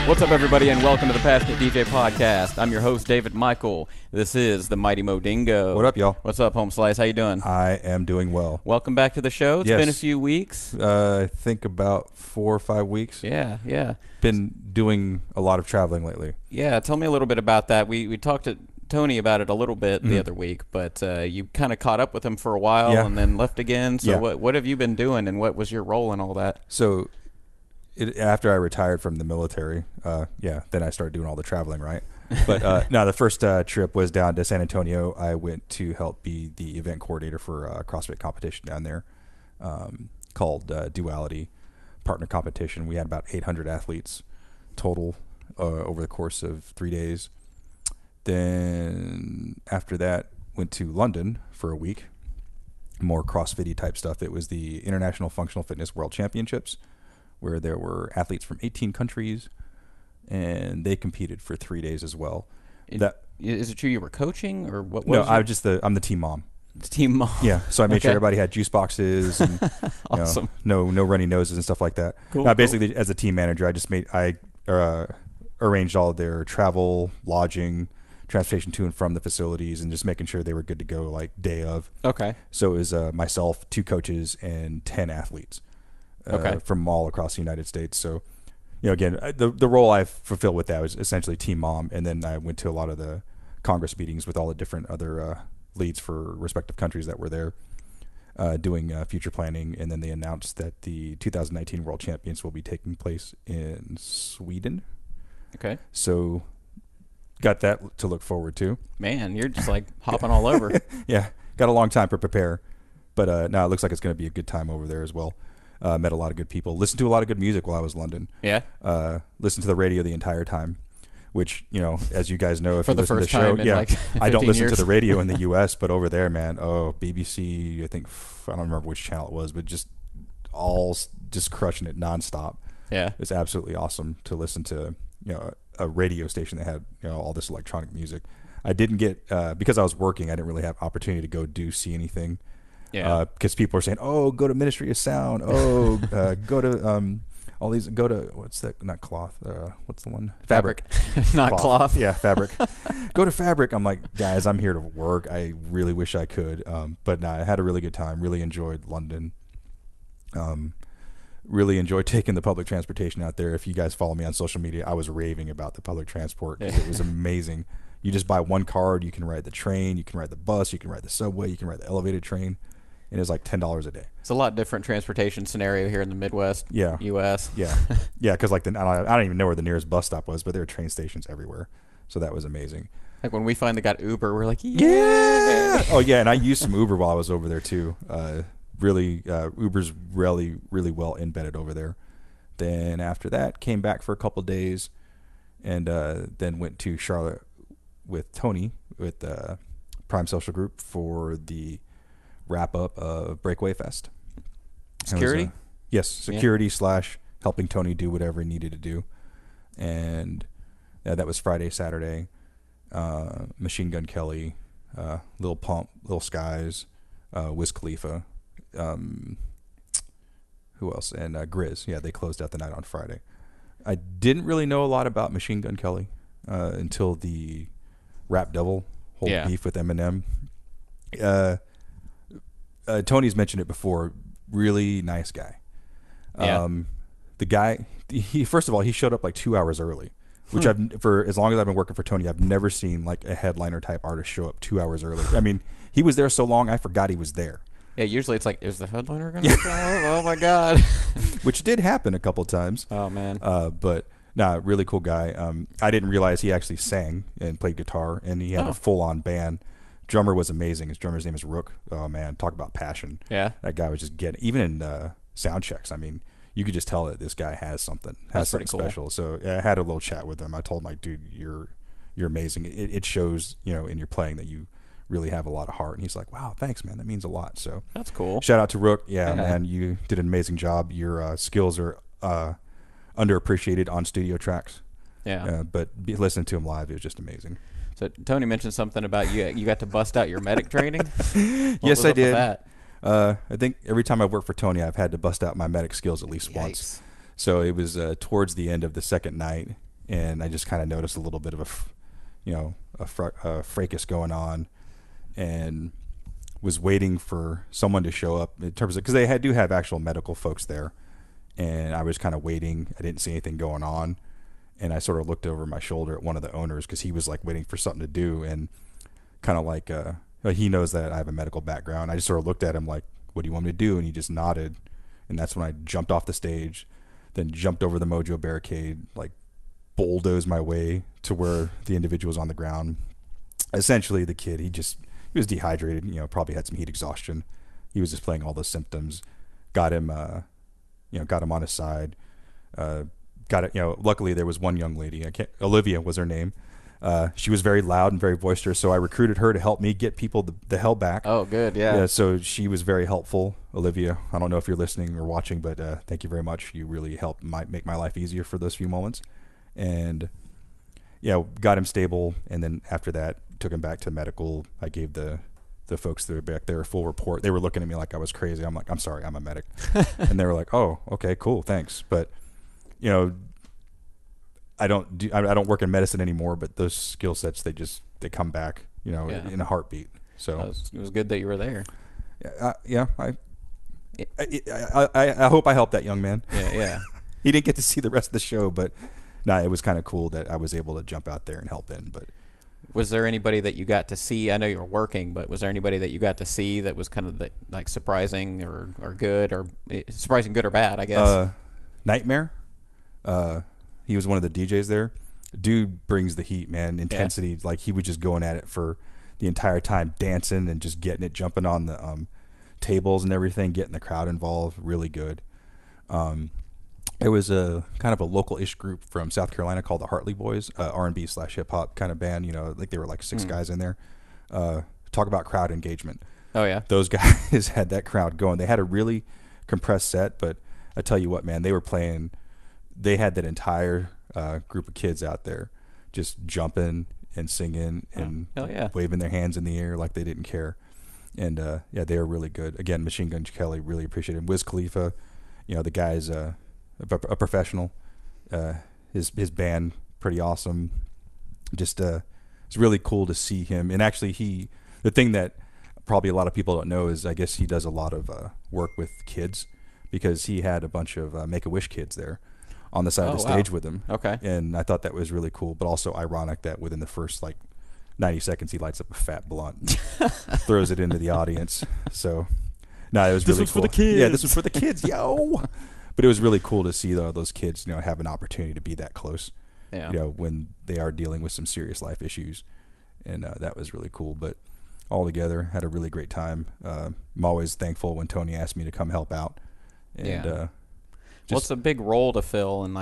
What's up, everybody, and welcome to the Passionate DJ Podcast. I'm your host, David Michael. This is the Mighty Mo Dingo. What up, y'all? What's up, Home Slice? How you doing? I am doing well. Welcome back to the show. It's been a few weeks. I think about 4 or 5 weeks. Yeah. Been doing a lot of traveling lately. Yeah, tell me a little bit about that. We talked to Tony about it a little bit the other week, but you kind of caught up with him for a while and then left again. So what have you been doing, and what was your role in all that? So after I retired from the military, then I started doing all the traveling, right? But no, the first trip was down to San Antonio. I went to help be the event coordinator for a CrossFit competition down there called Duality Partner Competition. We had about 800 athletes total over the course of 3 days. Then after that, went to London for a week, more CrossFit-y type stuff. It was the International Functional Fitness World Championships, where there were athletes from 18 countries, and they competed for 3 days as well. Is it true you were coaching, or what? No, I'm the team mom. It's team mom. Yeah, so I made sure everybody had juice boxes and awesome. No runny noses and stuff like that. Cool. Basically, as a team manager, I arranged all of their travel, lodging, transportation to and from the facilities, and just making sure they were good to go like day of. Okay. So it was myself, 2 coaches, and 10 athletes. From all across the United States. So, again, the role I fulfilled with that was essentially team mom, and then I went to a lot of the Congress meetings with all the different other leads for respective countries that were there doing future planning, and then they announced that the 2019 World Champions will be taking place in Sweden. Okay. So, got that to look forward to. Man, you're just like hopping all over. Yeah, got a long time to prepare, but no, it looks like it's going to be a good time over there as well. Met a lot of good people. Listened to a lot of good music while I was in London. Yeah. Listened to the radio the entire time, which, as you guys know, if you listen to the show, I don't listen to the radio in the U.S., but over there, man, BBC, I don't remember which channel it was, but just crushing it nonstop. Yeah. It's absolutely awesome to listen to, a radio station that had, all this electronic music. I didn't get, because I was working, I didn't really have opportunity to go see anything. Yeah, because people are saying, "Oh, go to Ministry of Sound. Oh, go to all these. Go to what's that? Not cloth. What's the one? Fabric. Not cloth. Yeah, fabric. Go to Fabric." I'm like, guys, I'm here to work. I really wish I could, but no, I had a really good time. Really enjoyed London. Really enjoyed taking the public transportation out there. If you guys follow me on social media, I was raving about the public transport. It was amazing. You just buy one card. You can ride the train. You can ride the bus. You can ride the subway. You can ride the elevated train. And it's like $10 a day. It's a lot different transportation scenario here in the Midwest, U.S. Yeah, because I don't even know where the nearest bus stop was, but there are train stations everywhere. So that was amazing. Like when we finally got Uber, we're like, yeah. Oh, yeah, and I used some Uber while I was over there, too. Uber's really, really well embedded over there. Then after that, came back for a couple days, and then went to Charlotte with Tony, with Prime Social Group for the wrap up of Breakaway Fest. Security? Yes, security / helping Tony do whatever he needed to do. And that was Friday, Saturday. Machine Gun Kelly, Lil Pump, Lil Skies, Wiz Khalifa. Who else? And Grizz. Yeah, they closed out the night on Friday. I didn't really know a lot about Machine Gun Kelly until the Rap Devil whole beef with Eminem. Tony's mentioned it before. Really nice guy. The guy, first of all, he showed up like 2 hours early, which for as long as I've been working for Tony, I've never seen like a headliner type artist show up 2 hours early. I mean, he was there so long, I forgot he was there. Yeah, usually it's like, is the headliner going to show up? Oh my God. Which did happen a couple times. Oh man. But nah, really cool guy. I didn't realize he actually sang and played guitar, and he had a full on band. Drummer was amazing. His drummer's name is Rook. Oh man, talk about passion. Yeah, that guy was just getting, even in sound checks. I mean, you could just tell that this guy has something, something special. Cool. So I had a little chat with him. I told him, like, dude, you're amazing. It shows, in your playing that you really have a lot of heart. And he's like, wow, thanks, man. That means a lot. So that's cool. Shout out to Rook. Yeah, man, you did an amazing job. Your skills are underappreciated on studio tracks. Yeah, but listening to him live, it was just amazing. So Tony mentioned something about you got to bust out your medic training. Yes, I did. I think every time I've worked for Tony, I've had to bust out my medic skills at least once. So it was towards the end of the second night, and I just kind of noticed a little bit of a fracas going on, and was waiting for someone to show up in terms of, because they do have actual medical folks there, and I was kind of waiting. I didn't see anything going on, and I sort of looked over my shoulder at one of the owners because he was like waiting for something to do, and kind of like he knows that I have a medical background. I just sort of looked at him like, what do you want me to do? And he just nodded, and that's when I jumped off the stage, then jumped over the Mojo barricade, like bulldozed my way to where the individual was on the ground. Essentially, the kid, he was dehydrated, probably had some heat exhaustion. He was displaying all those symptoms. Got him on his side. Luckily there was one young lady, Olivia was her name. She was very loud and very boisterous, so I recruited her to help me get people the hell back. Oh, good, yeah. So she was very helpful. Olivia, I don't know if you're listening or watching, but thank you very much. You really helped make my life easier for those few moments. And got him stable, and then after that, took him back to medical. I gave the folks that were back there a full report. They were looking at me like I was crazy. I'm like, I'm sorry, I'm a medic. And they were like, oh, okay, cool, thanks. But, I don't work in medicine anymore, but those skill sets, they come back, in a heartbeat. So it was good that you were there. I hope I helped that young man. Yeah. He didn't get to see the rest of the show, but it was kind of cool that I was able to jump out there and help in. But was there anybody that you got to see? I know you were working, but was there anybody that you got to see that was kind of surprising or good, or surprising good or bad, I guess? Nightmare. He was one of the DJs there. Dude brings the heat, man. Intensity. Yeah. Like, he was just going at it for the entire time, dancing and just getting it, jumping on the tables and everything, getting the crowd involved. Really good. It was a kind of a local-ish group from South Carolina called the Hartley Boys, R&B/hip-hop kind of band. Like they were like 6 guys in there. Talk about crowd engagement. Oh, yeah. Those guys had that crowd going. They had a really compressed set, but I tell you what, man, they were playing. They had that entire group of kids out there just jumping and singing and waving their hands in the air like they didn't care. And, they were really good. Again, Machine Gun Kelly, really appreciated him. Wiz Khalifa, the guy's a professional. His band, pretty awesome. Just it's really cool to see him. And actually, the thing that probably a lot of people don't know is I guess he does a lot of work with kids, because he had a bunch of Make-A-Wish kids there on the side of the stage with him. Okay. And I thought that was really cool, but also ironic that within the first 90 seconds he lights up a fat blunt, throws it into the audience. So it was really cool. This was for the kids. Yeah, this was for the kids, yo. But it was really cool to see those kids, have an opportunity to be that close. Yeah. When they are dealing with some serious life issues, and that was really cool. But all together, had a really great time. I'm always thankful when Tony asked me to come help out. And it's a big role to fill, and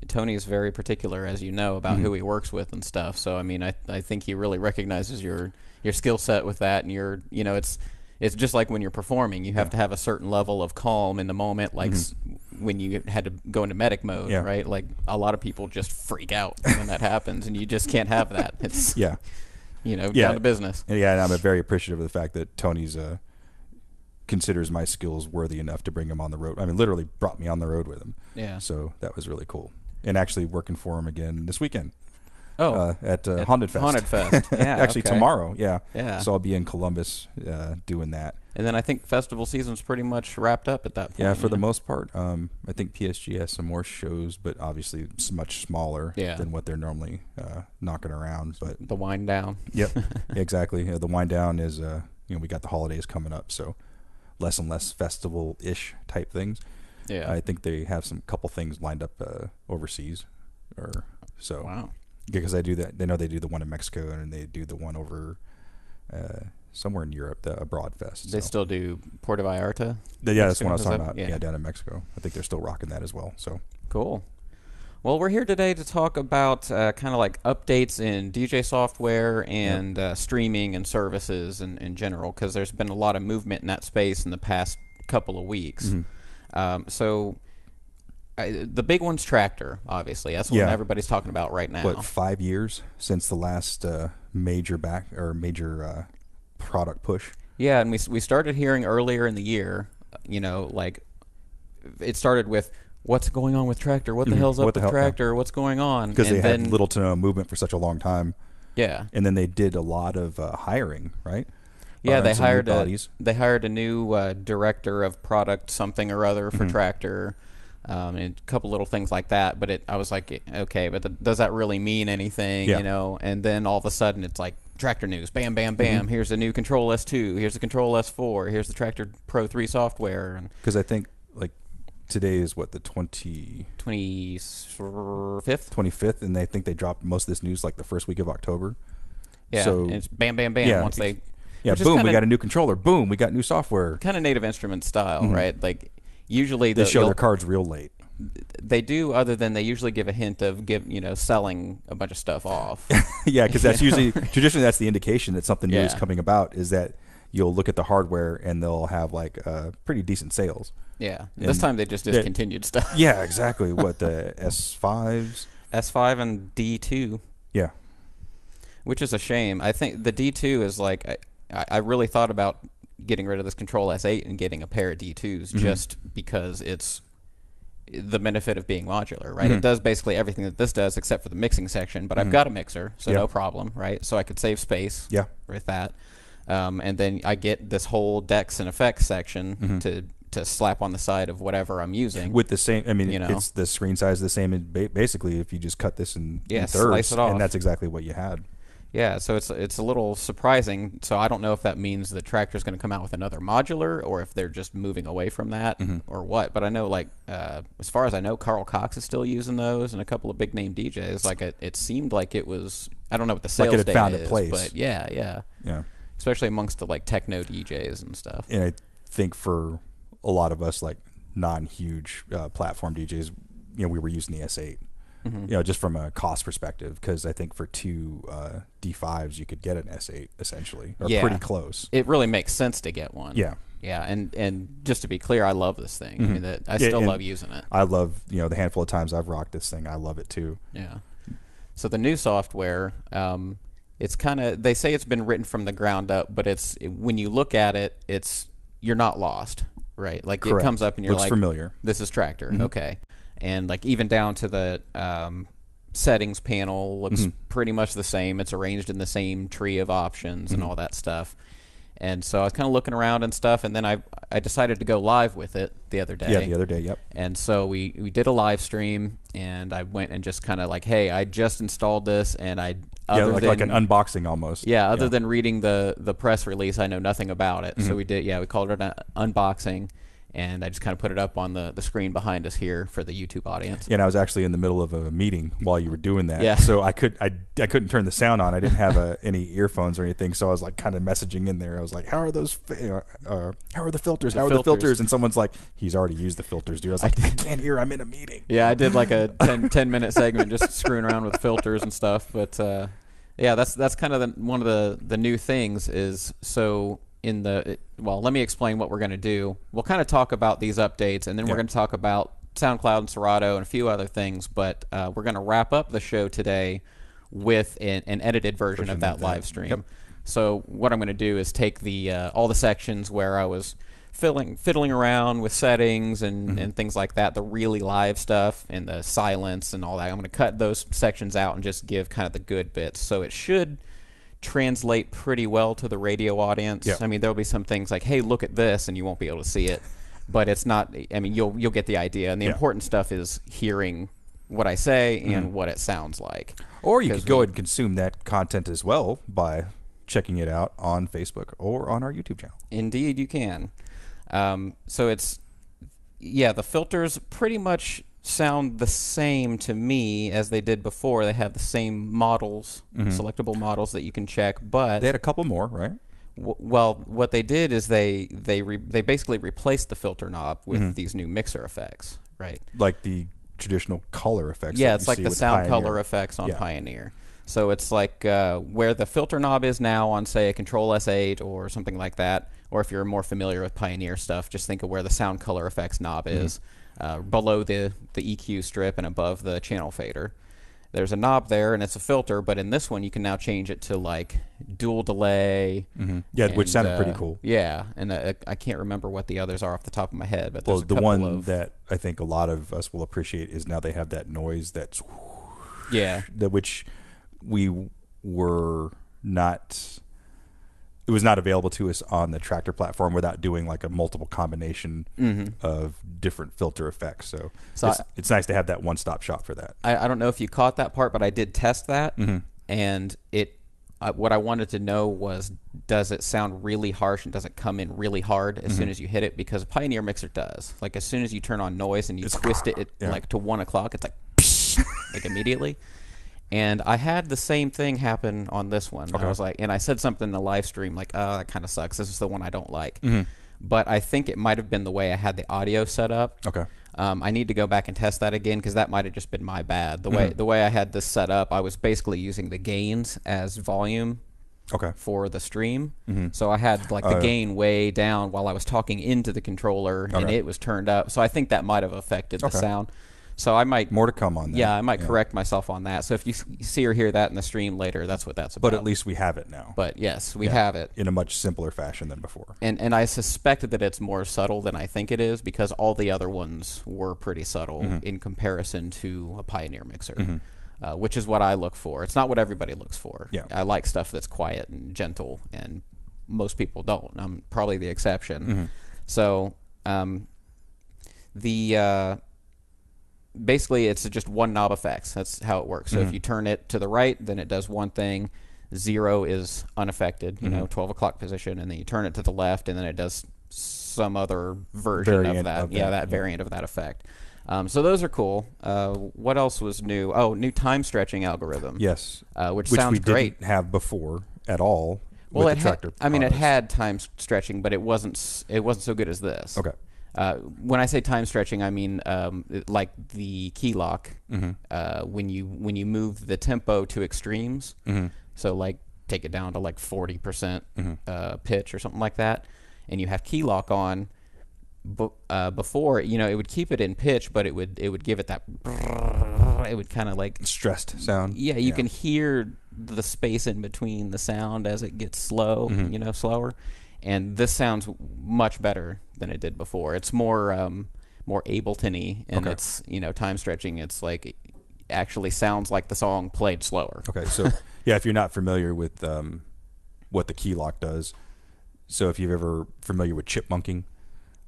Tony is very particular, as you know, about who he works with and stuff. So I think he really recognizes your skill set with that, and it's just like when you're performing, you have to have a certain level of calm in the moment, like when you had to go into medic mode, right? Like, a lot of people just freak out when that happens, and you just can't have that. It's down to business. And I'm very appreciative of the fact that Tony's considers my skills worthy enough to bring him on the road. Literally brought me on the road with him. Yeah. So that was really cool. And actually working for him again this weekend. At Haunted Fest. Haunted Fest. Yeah. Actually tomorrow. Yeah. Yeah. So I'll be in Columbus doing that. And then I think festival season's pretty much wrapped up at that point. Yeah, for the most part. I think PSG has some more shows, but obviously it's much smaller than what they're normally knocking around. But the wind down. Yep. Exactly. The wind down is we got the holidays coming up, so less and less festival-ish type things. Yeah. I think they have some couple things lined up overseas, Wow. Because I do that. They know they do the one in Mexico, and they do the one over somewhere in Europe, the Abroad Fest. They still do Puerto Vallarta? Yeah, that's what I was talking about. Yeah, down in Mexico. I think they're still rocking that as well. So cool. Well, we're here today to talk about kind of like updates in DJ software and streaming and services in general, because there's been a lot of movement in that space in the past couple of weeks. So the big one's Traktor, obviously. That's what everybody's talking about right now. What, 5 years since the last major product push? Yeah, and we started hearing earlier in the year, it started with, what's going on with Traktor? What the hell's up with Traktor? What's going on? Because they had little to no movement for such a long time. Yeah. And then they did a lot of hiring, right? Yeah, they hired a new director of product something or other for Traktor, and a couple little things like that. But I was like, okay, but does that really mean anything? Yeah. You know? And then all of a sudden, it's like Traktor news. Bam, bam, bam. Here's a new Control S2. Here's the Control S4. Here's the Traktor Pro 3 software. Because I think like today is what, the 25th, 25th, and they think they dropped most of this news like the first week of October. Yeah, so and it's bam, bam, bam. Yeah, once they boom, we got a new controller. Boom, we got new software. Kind of Native Instruments style, right? Like usually they show their cards real late. They do, other than they usually give a hint of selling a bunch of stuff off. Yeah, because that's usually traditionally that's the indication that something new is coming about, is that you'll look at the hardware and they'll have like pretty decent sales. Yeah, this time they just discontinued stuff. Yeah, exactly. What, the S5s? S5 and D2. Yeah. Which is a shame. I think the D2 is like, I really thought about getting rid of this Control S8 and getting a pair of D2s just because it's the benefit of being modular, right? It does basically everything that this does except for the mixing section, but I've got a mixer, so no problem, right? So I could save space with that. And then I get this whole decks and effects section to slap on the side of whatever I'm using. With the same, I mean, it's the screen size the same. Basically, if you just cut this in thirds, slice it off. And that's exactly what you had. Yeah, so it's a little surprising. So I don't know if that means that Traktor's going to come out with another modular, or if they're just moving away from that, or what. But I know, like, as far as I know, Carl Cox is still using those, and a couple of big name DJs. Like, it seemed like it was. I don't know what the sales like it had data found is, a place. but yeah. Especially amongst the like techno DJs and stuff. And I think for a lot of us, like non-huge platform DJs, we were using the S8. Just from a cost perspective, because I think for two D5s you could get an S8 essentially, or pretty close. It really makes sense to get one. Yeah, and just to be clear, I love this thing. I mean, I still love using it. I love the handful of times I've rocked this thing. I love it too. Yeah. So the new software, it's kind of, they say it's been written from the ground up, but when you look at it, you're not lost, right? Like it comes up and you're Looks like, familiar. This is Traktor, okay. And like even down to the settings panel looks pretty much the same. It's arranged in the same tree of options and all that stuff. And so I was kind of looking around and stuff, and then I decided to go live with it the other day. Yeah, the other day, yep. And so we did a live stream, and I went and just kind of like, hey, I just installed this, and like an unboxing almost. Yeah, other than reading the press release, I know nothing about it. So we called it an unboxing. And I just kind of put it up on the screen behind us here for the YouTube audience. Yeah, and I was actually in the middle of a meeting while you were doing that. Yeah. So I couldn't turn the sound on. I didn't have any earphones or anything. So I was like kind of messaging in there. I was like, how are those? How are the filters? How are the filters? And someone's like, he's already used the filters, dude. I was like, I can't hear. I'm in a meeting. Yeah, I did like a 10-minute segment just screwing around with filters and stuff. But yeah, that's kind of one of the new things is so. Let me explain what we're going to do. We'll kind of talk about these updates, and then we're going to talk about SoundCloud and Serato and a few other things, but we're going to wrap up the show today with an edited version of that live stream. Yep. So what I'm going to do is take all the sections where I was fiddling around with settings and things like that, the really live stuff and the silence and all that. I'm going to cut those sections out and just give kind of the good bits. So it should translate pretty well to the radio audience. I mean, there'll be some things like, hey, look at this, and you won't be able to see it, but it's not, I mean, you'll get the idea, and the important stuff is hearing what I say and what it sounds like. Or you could go ahead and consume that content as well by checking it out on Facebook or on our YouTube channel. Indeed, you can. So the filters pretty much sound the same to me as they did before. They have the same models, selectable models that you can check, but they had a couple more, right? Well, what they did is they basically replaced the filter knob with these new mixer effects, right? Like the traditional color effects. Yeah, it's like the sound color effects on Pioneer. So it's like where the filter knob is now on, say, a Control S8 or something like that, or if you're more familiar with Pioneer stuff, just think of where the sound color effects knob is. Below the EQ strip and above the channel fader. there's a knob there, and it's a filter. But in this one, you can now change it to like dual delay. Yeah, which sounded pretty cool. Yeah, and I can't remember what the others are off the top of my head. But well, the one that I think a lot of us will appreciate is now they have that noise that's which we were not. It was not available to us on the Traktor platform without doing like a multiple combination of different filter effects. So it's nice to have that one-stop shop for that. I don't know if you caught that part, but I did test that, and what I wanted to know was, does it sound really harsh and does it come in really hard as soon as you hit it? Because a Pioneer mixer does. Like as soon as you turn on noise and you twist it like to 1 o'clock, it's like like immediately. And I had the same thing happen on this one. I was like, and I said something in the live stream like, oh, that kind of sucks. This is the one I don't like. But I think it might have been the way I had the audio set up. I need to go back and test that again because that might have just been my bad. The way I had this set up, I was basically using the gains as volume for the stream. So I had like the gain way down while I was talking into the controller, and it was turned up. So I think that might have affected the sound. So I might more to come on that. Yeah, I might correct myself on that. So if you see or hear that in the stream later, that's what that's about. But at least we have it now. But yes, we have it in a much simpler fashion than before. And I suspect that it's more subtle than I think it is because all the other ones were pretty subtle in comparison to a Pioneer mixer, which is what I look for. It's not what everybody looks for. Yeah. I like stuff that's quiet and gentle, and most people don't. I'm probably the exception. So basically, it's just one knob effects. That's how it works. So if you turn it to the right, then it does one thing. 0 is unaffected, 12 o'clock position. And then you turn it to the left, and then it does some other variant of that. That variant of that effect. So those are cool. What else was new? Oh, new time stretching algorithm. Yes. Which sounds we great. Didn't have before at all. Well, with the Traktor it had time stretching, but it wasn't so good as this. Okay. When I say time stretching, I mean like the key lock. When you move the tempo to extremes, so like take it down to like 40% pitch or something like that, and you have key lock on. Before, it would keep it in pitch, but it would give it that. It would kind of like stressed sound. Yeah, you can hear the space in between the sound as it gets slow. Slower. And this sounds much better than it did before. It's more Ableton-y, and it's time stretching. It's like it actually sounds like the song played slower. Okay, so yeah, if you're not familiar with what the key lock does, so if you're ever familiar with chipmunking,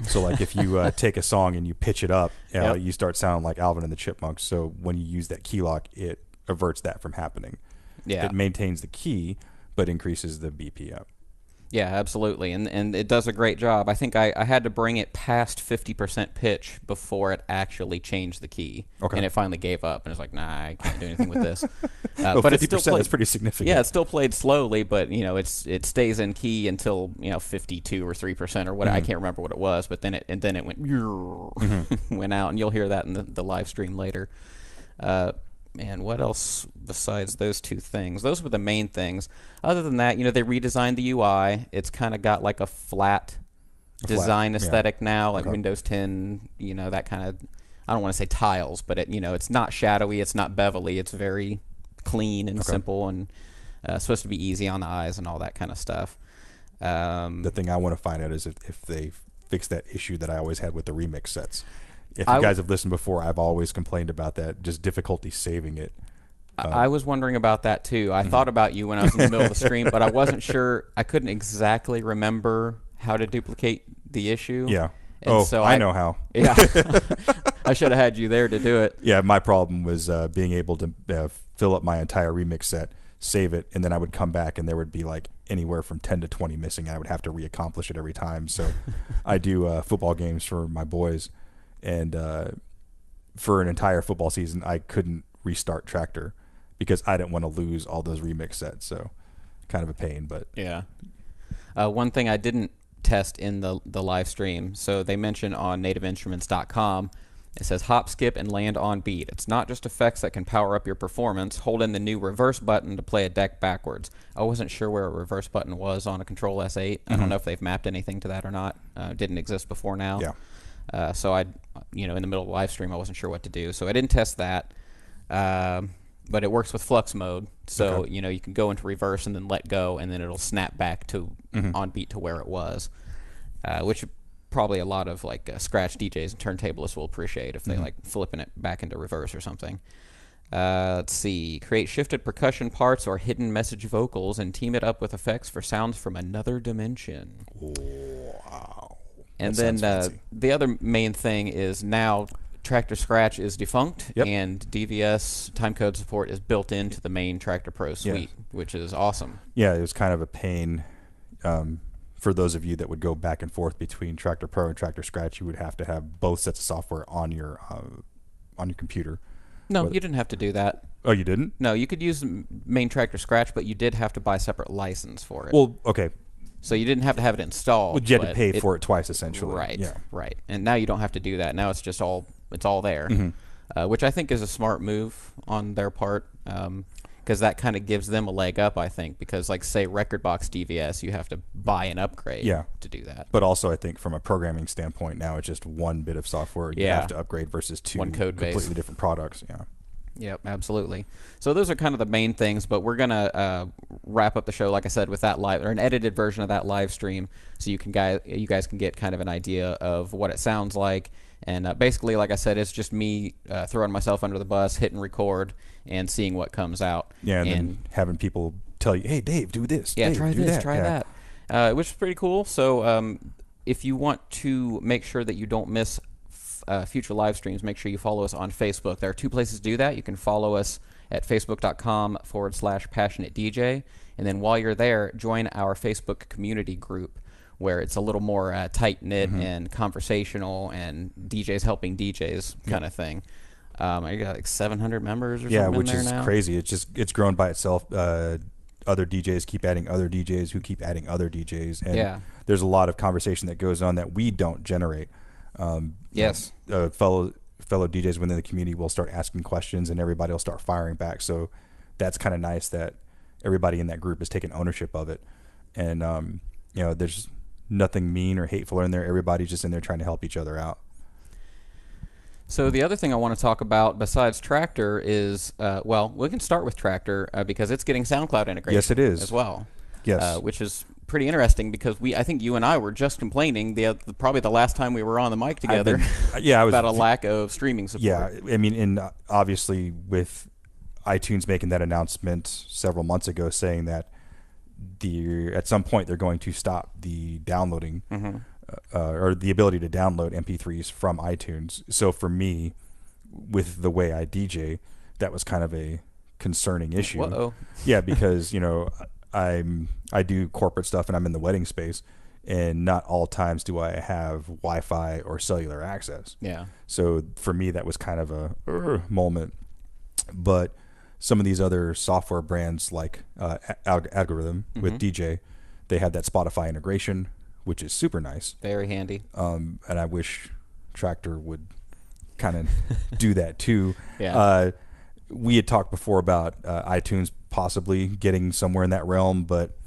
so like if you take a song and you pitch it up, you start sounding like Alvin and the Chipmunks. So when you use that key lock, it averts that from happening. Yeah, it maintains the key, but increases the BPM. Yeah, absolutely, and it does a great job. I think I had to bring it past 50% pitch before it actually changed the key, and it finally gave up, and it's like, nah, I can't do anything with this. But 50% is pretty significant. Yeah, it still played slowly, but it stays in key until 52 or 3% or what I can't remember what it was, but then it went went out, and you'll hear that in the live stream later. Man, what else besides those two things? Those were the main things. Other than that, they redesigned the UI. It's kind of got like a flat design aesthetic now, like Windows 10, that kind of, I don't want to say tiles, but it's not shadowy, it's not bevelly, it's very clean and simple, and supposed to be easy on the eyes and all that kind of stuff. The thing I want to find out is if they fix that issue that I always had with the remix sets. If you guys have listened before, I've always complained about that, just difficulty saving it. I was wondering about that too. I thought about you when I was in the middle of the stream, but I wasn't sure. I couldn't exactly remember how to duplicate the issue. Yeah. And so I know how. Yeah. I should have had you there to do it. Yeah, my problem was being able to fill up my entire remix set, save it, and then I would come back and there would be like anywhere from 10 to 20 missing. I would have to reaccomplish it every time. So I do football games for my boys. And for an entire football season, I couldn't restart Traktor because I didn't want to lose all those remix sets. So kind of a pain, but yeah. One thing I didn't test in the live stream, so they mention on nativeinstruments.com, it says hop, skip, and land on beat. It's not just effects that can power up your performance. Hold in the new reverse button to play a deck backwards. I wasn't sure where a reverse button was on a Control S8. I don't know if they've mapped anything to that or not. Didn't exist before now. Yeah. So in the middle of the live stream, I wasn't sure what to do, so I didn't test that. but it works with flux mode. So you can go into reverse and then let go, and then it'll snap back to on beat to where it was, which probably a lot of like scratch DJs and turntablists will appreciate if they like flipping it back into reverse or something. Let's see. Create shifted percussion parts or hidden message vocals and team it up with effects for sounds from another dimension. Wow. And then the other main thing is now Traktor Scratch is defunct, and DVS timecode support is built into the main Traktor Pro suite, which is awesome. Yeah, it was kind of a pain for those of you that would go back and forth between Traktor Pro and Traktor Scratch. You would have to have both sets of software on your computer. No, you didn't have to do that. Oh, you didn't? No, you could use main Traktor Scratch, but you did have to buy a separate license for it. Well, okay. So you didn't have to have it installed. Well, you had to pay for it twice, essentially. Right, yeah. right. And now you don't have to do that. Now it's just all there, which I think is a smart move on their part, because that kind of gives them a leg up, I think, because like say Rekordbox DVS, you have to buy an upgrade to do that. But also I think from a programming standpoint, now it's just one bit of software you have to upgrade versus two one code completely different products. Yeah. Yep, absolutely. So those are kind of the main things, but we're gonna wrap up the show, like I said, with that live or an edited version of that live stream, so you guys can get kind of an idea of what it sounds like. And basically, like I said, it's just me throwing myself under the bus, hitting record, and seeing what comes out. Yeah, and then having people tell you, "Hey, Dave, do this. Yeah, Dave, try do this, that. try that," which is pretty cool. So if you want to make sure that you don't miss future live streams, make sure you follow us on Facebook. There are two places to do that. You can follow us at facebook.com/passionate-dj, and then while you're there, join our Facebook community group, where it's a little more tight-knit and conversational and DJs helping DJs kind of thing. I got like 700 members or something which in there is now. Crazy. It's grown by itself. Other DJs keep adding other DJs who keep adding other DJs. And there's a lot of conversation that goes on that we don't generate. Yes. Fellow DJs within the community will start asking questions and everybody will start firing back. So that's kind of nice that everybody in that group is taking ownership of it. And, there's nothing mean or hateful in there. Everybody's just in there trying to help each other out. So the other thing I want to talk about besides Traktor is, we can start with Traktor because it's getting SoundCloud integration. Yes, it is. As well. Yes. Which is pretty interesting because I think you and I were just complaining probably the last time we were on the mic together about a lack of streaming support. Yeah, I mean, and obviously with iTunes making that announcement several months ago saying that at some point they're going to stop the downloading or the ability to download MP3s from iTunes. So for me, with the way I DJ, that was kind of a concerning issue. Uh-oh. Yeah, because I do corporate stuff and I'm in the wedding space, and not all times do I have Wi-Fi or cellular access. Yeah. So for me, that was kind of a moment. But some of these other software brands like Algorithm with DJ, they have that Spotify integration, which is super nice. Very handy. And I wish Traktor would kind of do that too. Yeah. We had talked before about iTunes possibly getting somewhere in that realm, but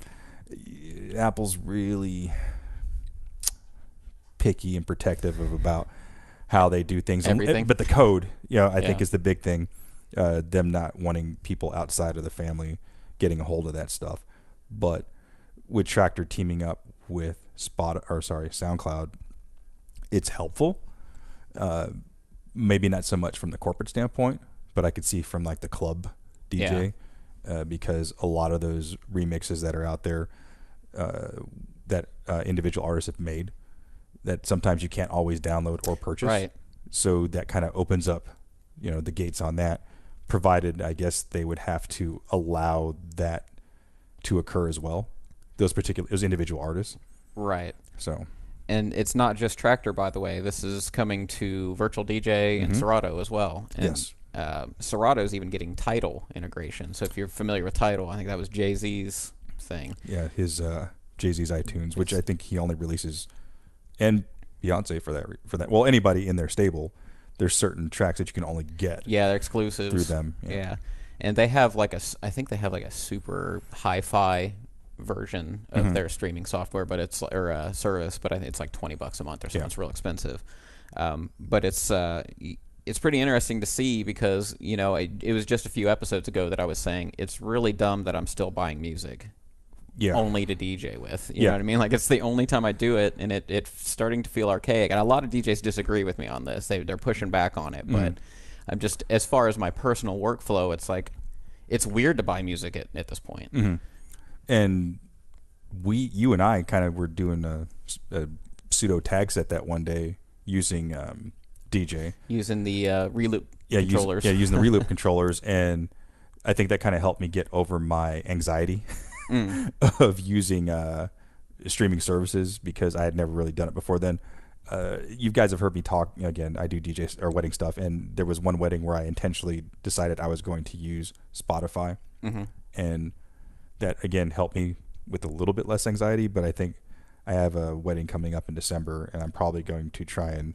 Apple's really picky and protective about how they do things. Everything. But the code, I think is the big thing. Them not wanting people outside of the family getting a hold of that stuff. But with Traktor teaming up with SoundCloud, it's helpful. Maybe not so much from the corporate standpoint, but I could see from like the club DJ, because a lot of those remixes that are out there that individual artists have made, that sometimes you can't always download or purchase. Right. So that kind of opens up, the gates on that, provided I guess they would have to allow that to occur as well. Those individual artists. Right. So. And it's not just Traktor, by the way. This is coming to Virtual DJ and Serato as well. And, yes. Serato's even getting Tidal integration. So if you're familiar with Tidal, I think that was Jay-Z's thing. Yeah, his Jay-Z's iTunes, which I think he only releases, and Beyonce for that. Well, anybody in their stable, there's certain tracks that you can only get. Yeah, they're exclusives through them. Yeah. And they have I think they have like a super hi-fi version of their streaming software, but it's service, but I think it's like $20 a month or something. It's real expensive. But it's it's pretty interesting to see because, you know, it was just a few episodes ago that I was saying it's really dumb that I'm still buying music only to DJ with. You know what I mean? Like, it's the only time I do it, and it's starting to feel archaic. And a lot of DJs disagree with me on this. They're pushing back on it. But I'm just, as far as my personal workflow, it's like, it's weird to buy music at this point. And you and I kind of were doing a pseudo tag set that one day using DJ. Using the reloop controllers. Using the reloop controllers. And I think that kind of helped me get over my anxiety of using streaming services because I had never really done it before then. You guys have heard me talk, again, I do DJ or wedding stuff, and there was one wedding where I intentionally decided I was going to use Spotify. And that, again, helped me with a little bit less anxiety, but I think I have a wedding coming up in December, and I'm probably going to try and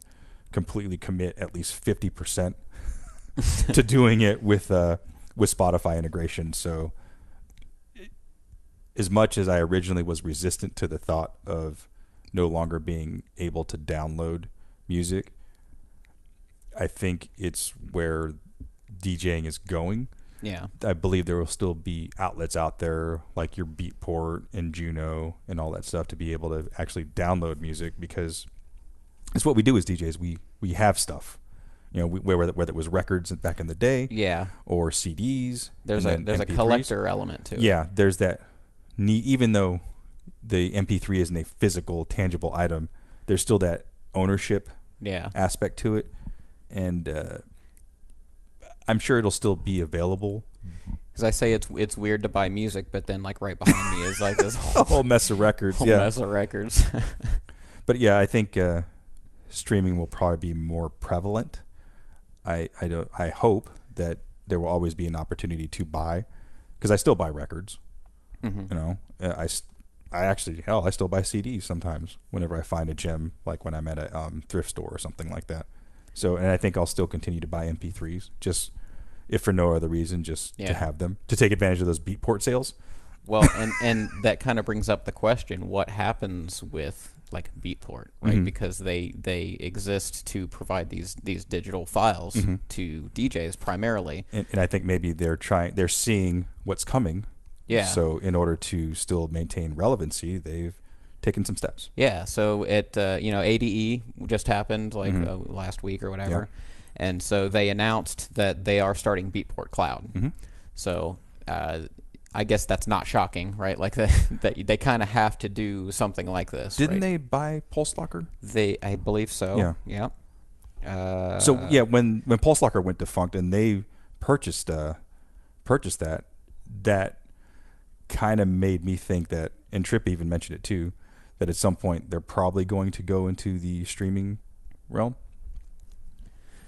completely commit at least 50% to doing it with Spotify integration. So as much as I originally was resistant to the thought of no longer being able to download music, I think it's where DJing is going. Yeah. I believe there will still be outlets out there like your Beatport and Juno and all that stuff to be able to actually download music, because it's what we do as DJs. We have stuff, whether it was records back in the day, or CDs. There's a collector element to it. Yeah, there's that. Even though the MP3 isn't a physical, tangible item, there's still that ownership aspect to it, and I'm sure it'll still be available. Because I say it's weird to buy music, but then like right behind me is like this whole mess of records. Mess of records. But yeah, I think streaming will probably be more prevalent. I hope that there will always be an opportunity to buy, because I still buy records. I still buy CDs sometimes whenever I find a gem, like when I'm at a thrift store or something like that. So, and I think I'll still continue to buy MP3s, just if for no other reason, just to have them, to take advantage of those Beatport sales. Well, and that kind of brings up the question: what happens with like Beatport, right? Because they exist to provide these digital files to DJs primarily, and I think maybe they're seeing what's coming. Yeah. So in order to still maintain relevancy, they've taken some steps. Yeah. So ADE just happened like last week or whatever, and so they announced that they are starting Beatport Cloud. So I guess that's not shocking, right? Like that they kind of have to do something like this. Didn't they buy Pulse Locker? I believe so. Yeah. So yeah, when Pulse Locker went defunct and they purchased that kind of made me think that, and Tripp even mentioned it too, that at some point they're probably going to go into the streaming realm.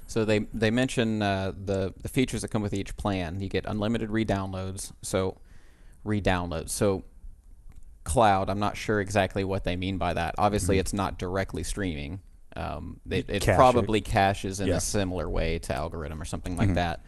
So they mention the features that come with each plan. You get unlimited re-downloads. So cloud, I'm not sure exactly what they mean by that. Obviously, it's not directly streaming. It probably caches in a similar way to Algorithm or something like that.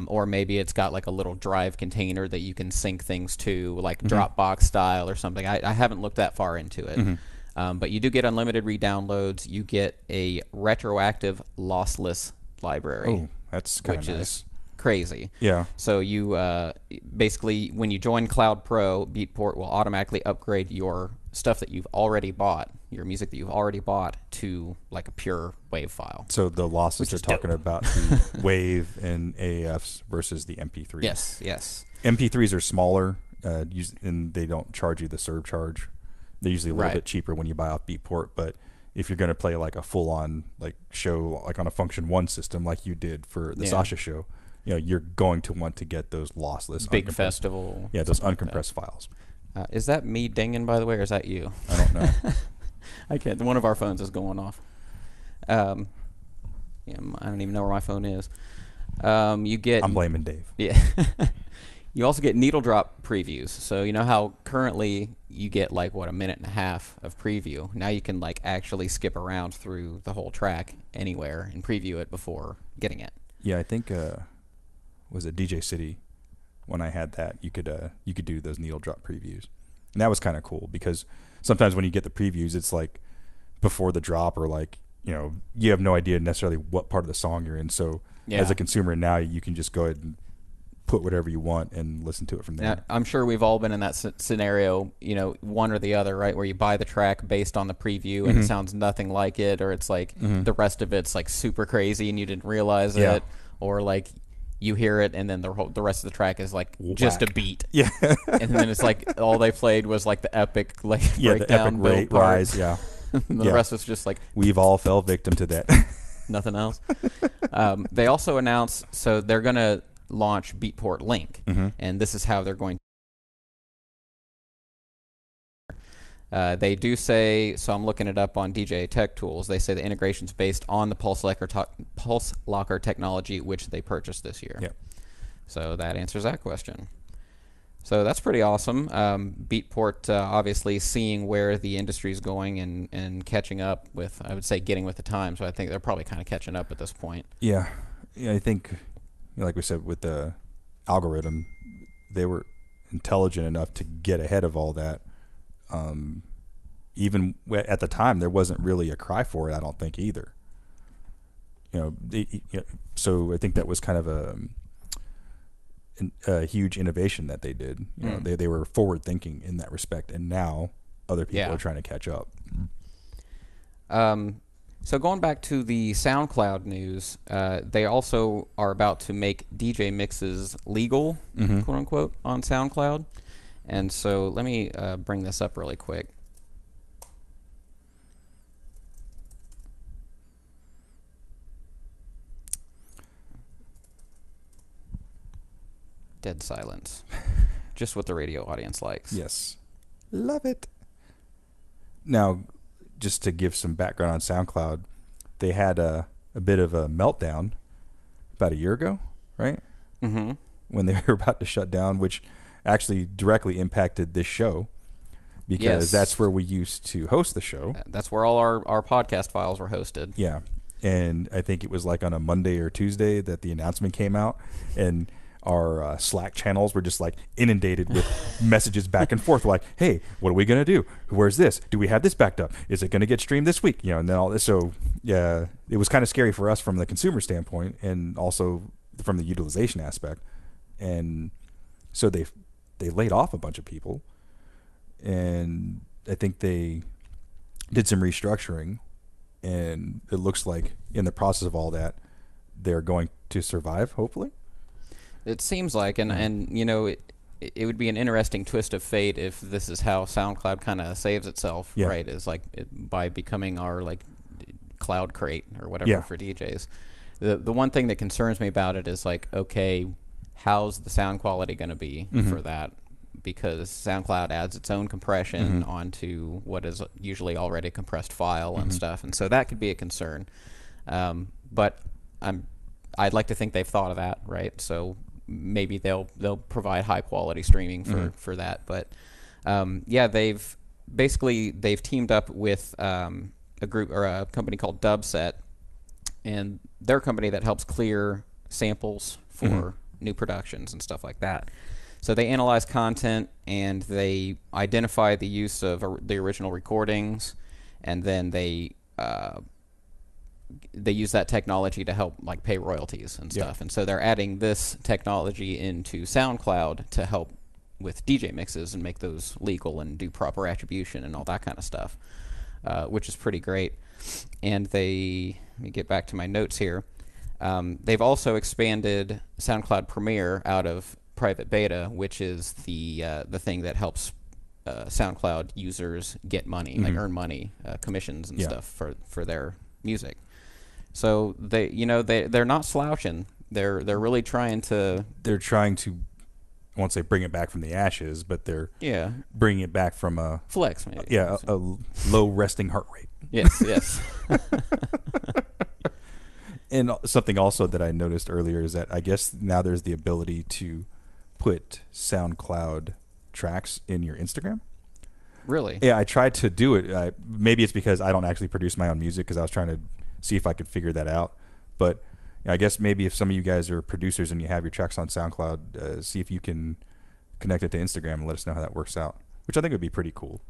Or maybe it's got like a little drive container that you can sync things to, like Dropbox style or something. I haven't looked that far into it. But you do get unlimited re-downloads. You get a retroactive lossless library. Oh, that's kind of nice. Is crazy. Yeah. So you basically, when you join Cloud Pro, Beatport will automatically upgrade your stuff that you've already bought, your music that you've already bought, to like a pure WAV file. So the losses are talking about the WAV and AAFs versus the MP3s. Yes. MP3s are smaller, and they don't charge you the surcharge. They're usually a little bit cheaper when you buy off Beatport, but if you're going to play like a full-on like show, like on a Function 1 system, like you did for the Sasha show, you're going to want to get those lossless, big festival. Yeah, those uncompressed files. Is that me dinging, by the way, or is that you? I don't know. I can't. One of our phones is going off. I don't even know where my phone is. You get. I'm blaming Dave. Yeah. You also get needle drop previews. So you know how currently you get like a minute and a half of preview. Now you can like actually skip around through the whole track anywhere and preview it before getting it. Yeah, I think was it DJ City when I had that, you could do those needle drop previews, and that was kind of cool because sometimes when you get the previews, it's like before the drop or like you have no idea necessarily what part of the song you're in. So as a consumer now, you can just go ahead and put whatever you want and listen to it from there. Now, I'm sure we've all been in that scenario, one or the other, right? Where you buy the track based on the preview and it sounds nothing like it, or it's like the rest of it's like super crazy and you didn't realize it, or like you hear it and then the rest of the track is like just a beat. Yeah. And then it's like all they played was like the epic the breakdown, epic rise, the rest was just like we've all fell victim to that. Nothing else. They also announced, so they're going to launch Beatport Link, and this is how they're going they do say, so I'm looking it up on DJ Tech Tools, they say the integration's based on the Pulse Locker technology, which they purchased this year. Yep. So that answers that question. So that's pretty awesome. Beatport obviously seeing where the industry is going and catching up with, I would say, getting with the times. So I think they're probably kind of catching up at this point. Yeah, I think, like we said, with the algorithm, they were intelligent enough to get ahead of all that. Even at the time, there wasn't really a cry for it, I don't think, either. So I think that was kind of a huge innovation that they did. They were forward thinking in that respect, and now other people are trying to catch up. So going back to the SoundCloud news, they also are about to make DJ mixes legal, quote unquote, on SoundCloud. And so let me bring this up really quick. Dead silence. Just what the radio audience likes. Yes. Love it. Now, just to give some background on SoundCloud, they had a bit of a meltdown about a year ago, right? Mm-hmm. When they were about to shut down, which actually directly impacted this show, because that's where we used to host the show. That's where all our podcast files were hosted. Yeah. And I think it was like on a Monday or Tuesday that the announcement came out, and our Slack channels were just like inundated with messages back and forth, like, hey, what are we going to do? Where's this? Do we have this backed up? Is it going to get streamed this week? And then all this. So yeah, it was kind of scary for us from the consumer standpoint, and also from the utilization aspect. And so they laid off a bunch of people, and I think they did some restructuring, and it looks like in the process of all that, they're going to survive, hopefully. It seems like, and it would be an interesting twist of fate if this is how SoundCloud kind of saves itself, right? Is like by becoming our like cloud crate or whatever for DJs. The one thing that concerns me about it is like, okay, how's the sound quality going to be for that? Because SoundCloud adds its own compression onto what is usually already a compressed file and stuff, and so that could be a concern. But I'd like to think they've thought of that, right? So maybe they'll provide high quality streaming for that. But they've teamed up with a group or a company called Dubset, and they're a company that helps clear samples for new productions and stuff like that. So they analyze content and they identify the use of the original recordings, and then they use that technology to help like pay royalties and stuff. And so they're adding this technology into SoundCloud to help with DJ mixes and make those legal and do proper attribution and all that kind of stuff, which is pretty great. And let me get back to my notes here. They've also expanded SoundCloud Premiere out of private beta, which is the thing that helps SoundCloud users get money, like earn money, commissions and stuff for their music. So they're not slouching. They're really trying to. They're trying to, I won't say bring it back from the ashes, but they're bringing it back from a flex, maybe. A low resting heart rate. Yes. And something also that I noticed earlier is that I guess now there's the ability to put SoundCloud tracks in your Instagram. Really? Yeah, I tried to do it. Maybe it's because I don't actually produce my own music, because I was trying to see if I could figure that out. But I guess maybe if some of you guys are producers and you have your tracks on SoundCloud, see if you can connect it to Instagram and let us know how that works out, which I think would be pretty cool.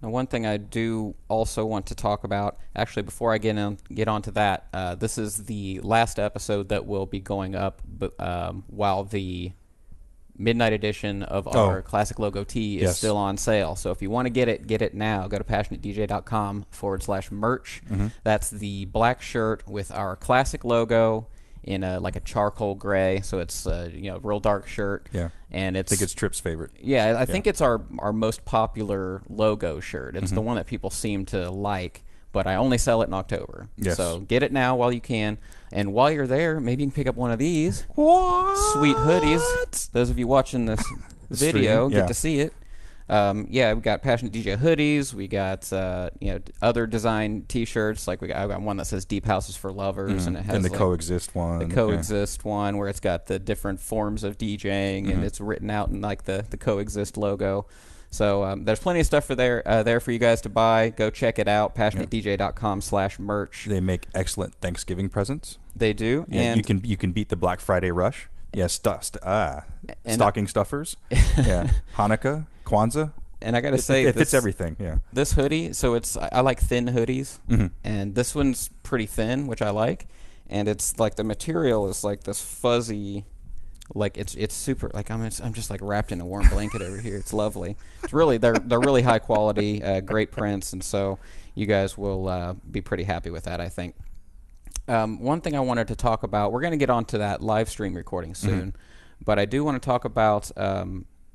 Now, one thing I do also want to talk about, actually, before I get onto that, this is the last episode that will be going up, while the Midnight Edition of our Classic Logo tee is still on sale. So if you want to get it now. Go to passionatedj.com/merch. That's the black shirt with our classic logo in like a charcoal gray. So it's real dark shirt. Yeah. And I think it's Trip's favorite. Yeah, I think it's our most popular logo shirt. It's the one that people seem to like. But I only sell it in October. Yes. So get it now while you can. And while you're there, maybe you can pick up one of these sweet hoodies. Those of you watching this video get to see it. We got Passionate DJ hoodies. We got other design T-shirts. Like I got one that says "Deep Houses for Lovers," and it has the Coexist one. The Coexist one, where it's got the different forms of DJing, and it's written out in like the Coexist logo. So there's plenty of stuff there for you guys to buy. Go check it out. PassionateDJ.com/merch. They make excellent Thanksgiving presents. They do. Yeah, and you can beat the Black Friday rush. Yeah, stocking stuffers. Yeah, Hanukkah, Kwanzaa. And I got to say, it fits everything. Yeah. This hoodie, so I like thin hoodies, and this one's pretty thin, which I like. And it's like the material is like this fuzzy. Like it's super, like I'm just like wrapped in a warm blanket over here. It's lovely. It's really they're really high quality, great prints, and so you guys will be pretty happy with that, I think. One thing I wanted to talk about, we're going to get onto that live stream recording soon, but I do want to talk about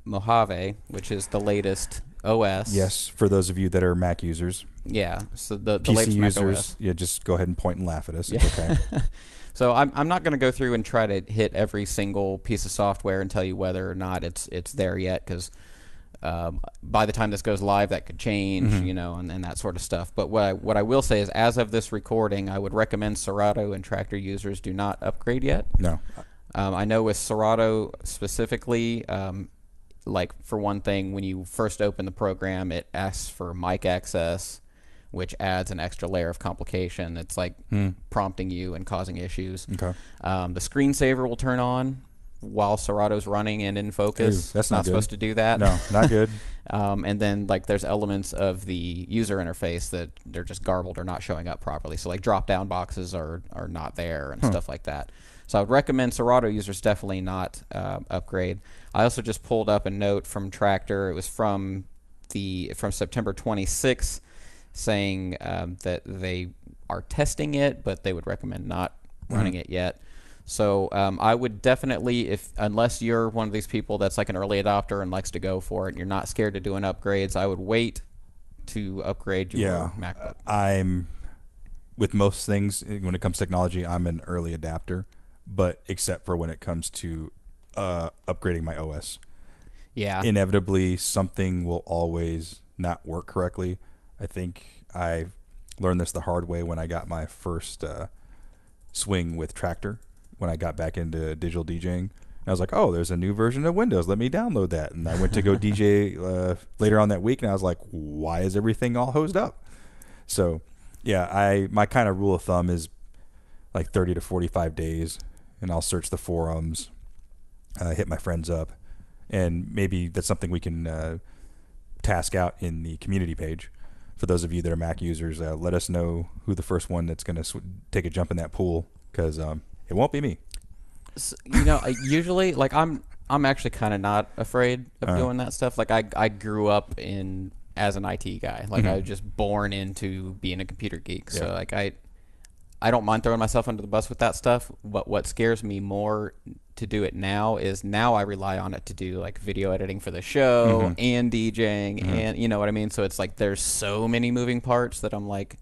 Mojave, which is the latest OS. Yes, for those of you that are Mac users. Yeah, so the PC latest users, Mac OS. Yeah, just go ahead and point and laugh at us. It's okay. So I'm not going to go through and try to hit every single piece of software and tell you whether or not it's there yet, because by the time this goes live, that could change, and that sort of stuff. But what I will say is, as of this recording, I would recommend Serato and Traktor users do not upgrade yet. No. I know with Serato specifically, like for one thing, when you first open the program, it asks for mic access, which adds an extra layer of complication. It's like prompting you and causing issues. Okay. The screensaver will turn on while Serato's running and in focus. Ooh, that's not supposed to do that. No, not good. And then like there's elements of the user interface that they're just garbled or not showing up properly. So like drop-down boxes are not there and stuff like that. So I would recommend Serato users definitely not upgrade. I also just pulled up a note from Traktor. It was from September 26th, saying that they are testing it, but they would recommend not running it yet. So I would definitely, unless you're one of these people that's like an early adopter and likes to go for it, and you're not scared to doing upgrades, I would wait to upgrade your MacBook. I'm, with most things, when it comes to technology, I'm an early adapter, but except for when it comes to upgrading my OS. Yeah. Inevitably, something will always not work correctly. I think I learned this the hard way when I got my first swing with Traktor, when I got back into digital DJing. And I was like, oh, there's a new version of Windows. Let me download that. And I went to go DJ later on that week, and I was like, why is everything all hosed up? So, yeah, my kind of rule of thumb is like 30 to 45 days, and I'll search the forums, hit my friends up, and maybe that's something we can task out in the community page. For those of you that are Mac users, let us know who the first one that's going to take a jump in that pool, because it won't be me. So, usually, like I'm actually kind of not afraid of doing that stuff. Like I grew up as an IT guy. Like I was just born into being a computer geek. So like I don't mind throwing myself under the bus with that stuff. But what scares me more to do it now is I rely on it to do like video editing for the show and DJing and you know what I mean. So it's like there's so many moving parts that I'm like,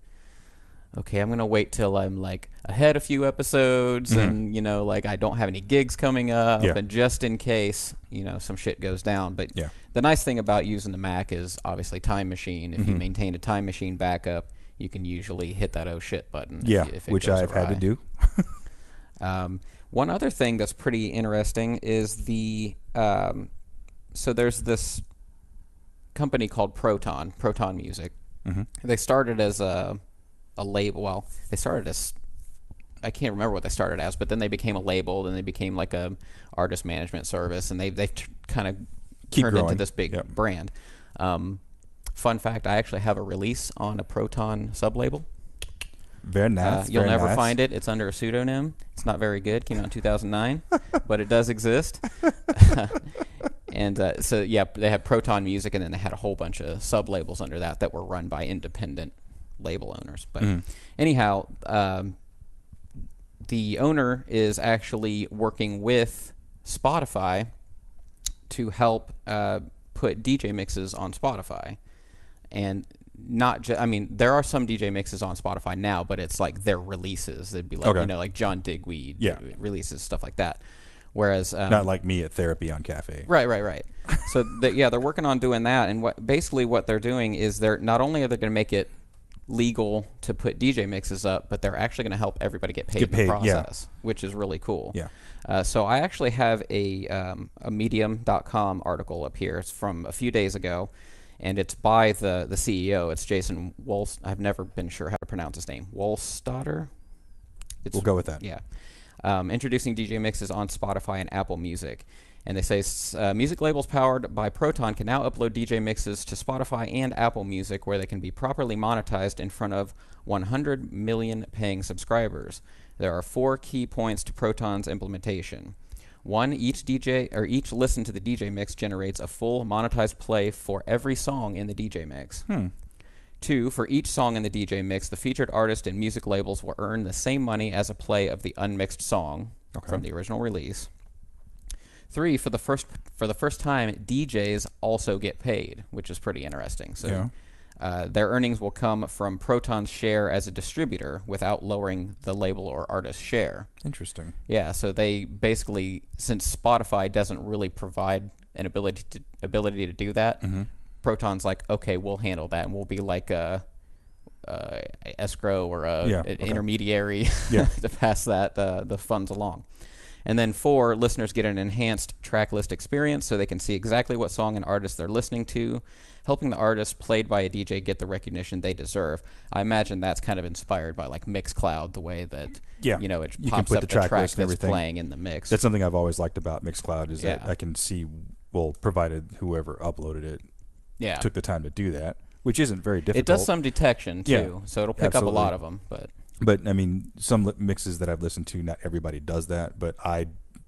okay, I'm gonna wait till I'm like ahead a few episodes and like I don't have any gigs coming up and just in case some shit goes down. But the nice thing about using the Mac is obviously Time Machine. If you maintain a Time Machine backup, you can usually hit that oh shit button. If which I've had to do. One other thing that's pretty interesting is so there's this company called Proton Music. They started as a label. Well, they started as, I can't remember what they started as, but then they became a label, then they became like a artist management service, and they kind of turned into this big brand. Fun fact, I actually have a release on a Proton sublabel. Very nice. You'll never find it. It's under a pseudonym. It's not very good. Came out in 2009, but it does exist. And so, yeah, they had Proton Music, and then they had a whole bunch of sub-labels under that were run by independent label owners. But anyhow, the owner is actually working with Spotify to help put DJ mixes on Spotify. And not just, I mean, there are some DJ mixes on Spotify now, but it's like their releases. They'd be like, like John Digweed releases, stuff like that. Whereas not like me at Therapy on Cafe. Right. So they're working on doing that, and what they're doing is they're not only are they going to make it legal to put DJ mixes up, but they're actually going to help everybody get paid in the process, which is really cool. Yeah. So I actually have a Medium.com article up here. It's from a few days ago, and it's by the CEO. It's Jason Wolst. I've never been sure how to pronounce his name. Wolstadter? We'll go with that. Yeah. Introducing DJ mixes on Spotify and Apple Music. And they say music labels powered by Proton can now upload DJ mixes to Spotify and Apple Music, where they can be properly monetized in front of 100 million paying subscribers. There are 4 key points to Proton's implementation. 1, each listen to the DJ mix generates a full monetized play for every song in the DJ mix. 2, for each song in the DJ mix, the featured artist and music labels will earn the same money as a play of the unmixed song from the original release. 3, for the first time, DJs also get paid, which is pretty interesting. So their earnings will come from Proton's share as a distributor without lowering the label or artist share. Interesting. Yeah, so they basically, since Spotify doesn't really provide an ability to do that, Proton's like, okay, we'll handle that, and we'll be like a escrow or an intermediary to pass the funds along. And then 4, listeners get an enhanced track list experience, so they can see exactly what song and artist they're listening to, helping the artist played by a DJ get the recognition they deserve. I imagine that's kind of inspired by like Mixcloud, the way that it pops up the track list that's playing in the mix. That's something I've always liked about Mixcloud is that I can see, provided whoever uploaded it took the time to do that, which isn't very difficult. It does some detection too, so it'll pick up a lot of them. But I mean, some mixes that I've listened to, not everybody does that, but I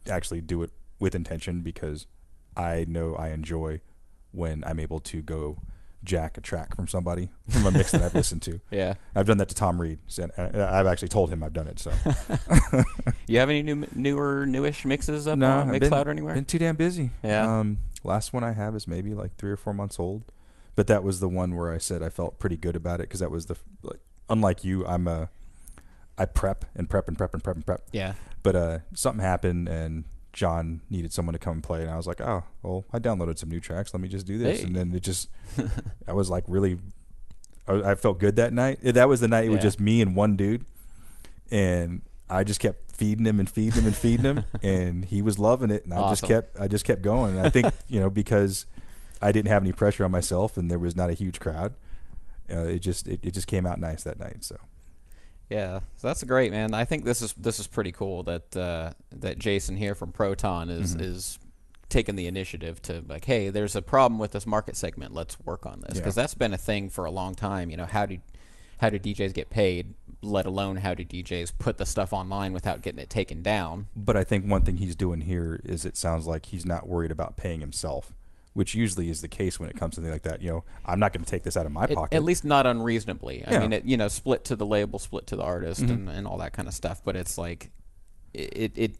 actually do it with intention because I know I enjoy when I'm able to go jack a track from somebody from a mix that I've listened to. Yeah, I've done that to Tom Reed. I've actually told him I've done it. So, you have any newish mixes up no, on Mixcloud or anywhere? Been too damn busy. Yeah. Last one I have is maybe like 3 or 4 months old, but that was the one where I said I felt pretty good about it because that was unlike you, I prep. Yeah. But something happened and John needed someone to come and play, and I was like, oh, well, I downloaded some new tracks. Let me just do this. Hey. And then it just, I was like really, I felt good that night. That was the night it was just me and one dude. And I just kept feeding him, and he was loving it. And Awesome. I just kept going. And I think, because I didn't have any pressure on myself and there was not a huge crowd, it just came out nice that night. So. Yeah, so that's great, man. I think this is pretty cool that Jason here from Proton is taking the initiative to like, hey, there's a problem with this market segment. Let's work on this because that's been a thing for a long time. How do DJs get paid? Let alone how do DJs put the stuff online without getting it taken down? But I think one thing he's doing here is it sounds like he's not worried about paying himself, which usually is the case when it comes to something like that. I'm not going to take this out of my pocket. At least not unreasonably. I mean, split to the label, split to the artist, and all that kind of stuff. But it's like, it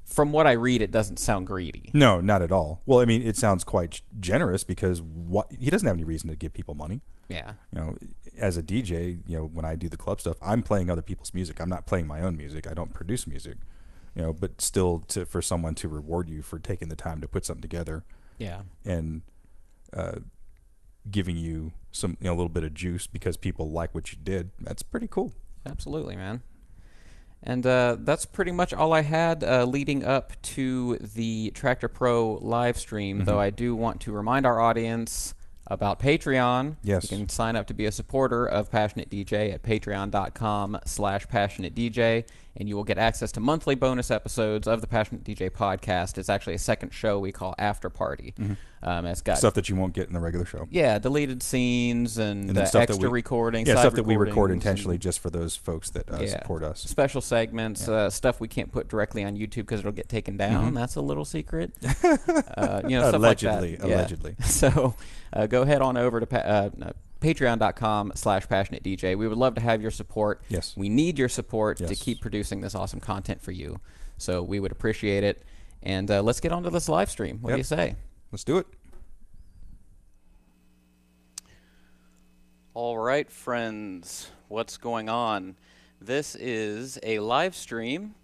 from what I read, it doesn't sound greedy. No, not at all. Well, I mean, it sounds quite generous because he doesn't have any reason to give people money. Yeah. As a DJ, when I do the club stuff, I'm playing other people's music. I'm not playing my own music. I don't produce music. But still, for someone to reward you for taking the time to put something together. Yeah, and giving you some, a little bit of juice because people like what you did. That's pretty cool. Absolutely, man. And that's pretty much all I had leading up to the Traktor Pro live stream. Though I do want to remind our audience about Patreon. Yes, you can sign up to be a supporter of Passionate DJ at patreon.com/passionatedj. and you will get access to monthly bonus episodes of the Passionate DJ podcast. It's actually a second show we call After Party. It's got stuff that you won't get in the regular show. Yeah, deleted scenes and extra recordings. Yeah, stuff that we record intentionally just for those folks that support us. Special segments, stuff we can't put directly on YouTube because it'll get taken down. That's a little secret. Stuff allegedly, like that. Allegedly. So go ahead on over to patreon.com/passionatedj. We would love to have your support. Yes. We need your support to keep producing this awesome content for you. So we would appreciate it. And let's get on to this live stream. What do you say? Let's do it. All right, friends. What's going on? This is a live stream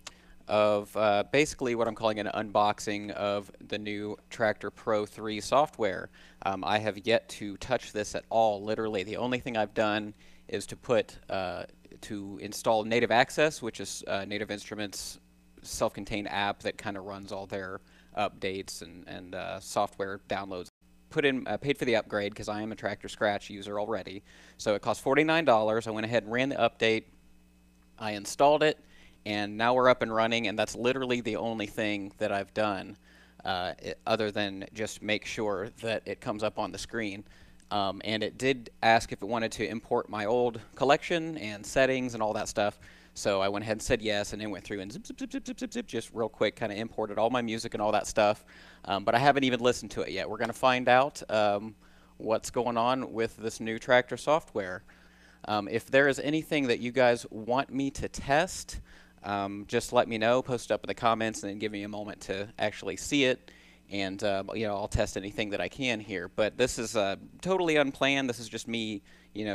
of basically what I'm calling an unboxing of the new Traktor Pro 3 software. I have yet to touch this at all. Literally, the only thing I've done is to install Native Access, which is Native Instruments' self-contained app that kind of runs all their updates and software downloads. Paid for the upgrade because I am a Traktor Scratch user already. So it cost $49. I went ahead and ran the update. I installed it, and now we're up and running, and that's literally the only thing that I've done other than just make sure that it comes up on the screen. And it did ask if it wanted to import my old collection and settings and all that stuff. So I went ahead and said yes, and then went through and zip, just real quick, kind of imported all my music and all that stuff. But I haven't even listened to it yet. We're going to find out what's going on with this new Traktor software. If there is anything that you guys want me to test, just let me know, post it up in the comments, and then give me a moment to actually see it. And I'll test anything that I can here. But this is totally unplanned. This is just me,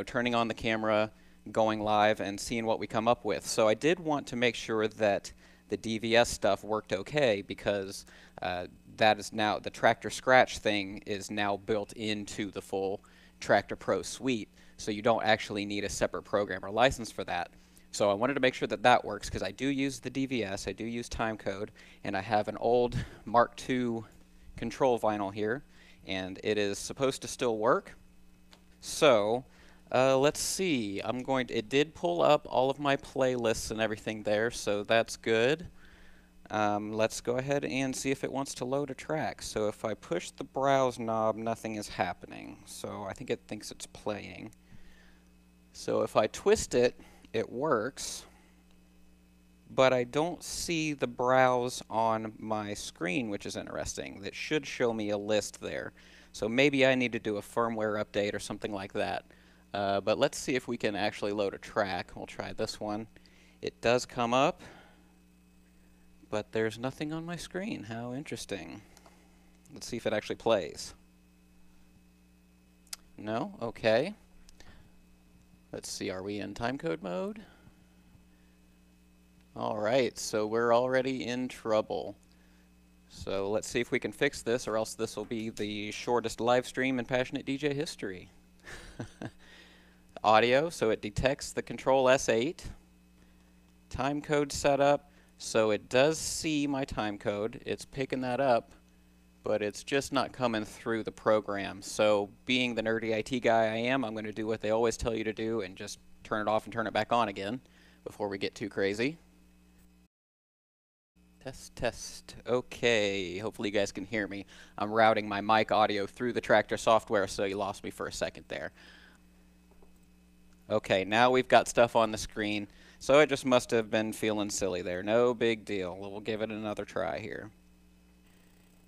turning on the camera, going live, and seeing what we come up with. So I did want to make sure that the DVS stuff worked okay, because that is now, the Traktor Scratch thing is now built into the full Traktor Pro suite. So you don't actually need a separate program or license for that. So I wanted to make sure that that works, because I do use the DVS, I do use timecode, and I have an old Mark II control vinyl here, and it is supposed to still work. So let's see. It did pull up all of my playlists and everything there, so that's good. Let's go ahead and see if it wants to load a track. So if I push the browse knob, nothing is happening. So I think it thinks it's playing. So if I twist it, it works, but I don't see the browse on my screen, which is interesting. That should show me a list there. So maybe I need to do a firmware update or something like that. But let's see if we can actually load a track. We'll try this one. It does come up, but there's nothing on my screen. How interesting. Let's see if it actually plays. No? Okay. Let's see, are we in timecode mode? Alright, so we're already in trouble. So let's see if we can fix this, or else this will be the shortest live stream in Passionate DJ history. Audio, so it detects the Control S8. Timecode setup, so it does see my timecode. It's picking that up, but it's just not coming through the program. So being the nerdy IT guy I am, I'm going to do what they always tell you to do and just turn it off and turn it back on again before we get too crazy. Test. Okay, hopefully you guys can hear me. I'm routing my mic audio through the Traktor software, so you lost me for a second there. Okay, now we've got stuff on the screen, so it just must have been feeling silly there. No big deal. We'll give it another try here.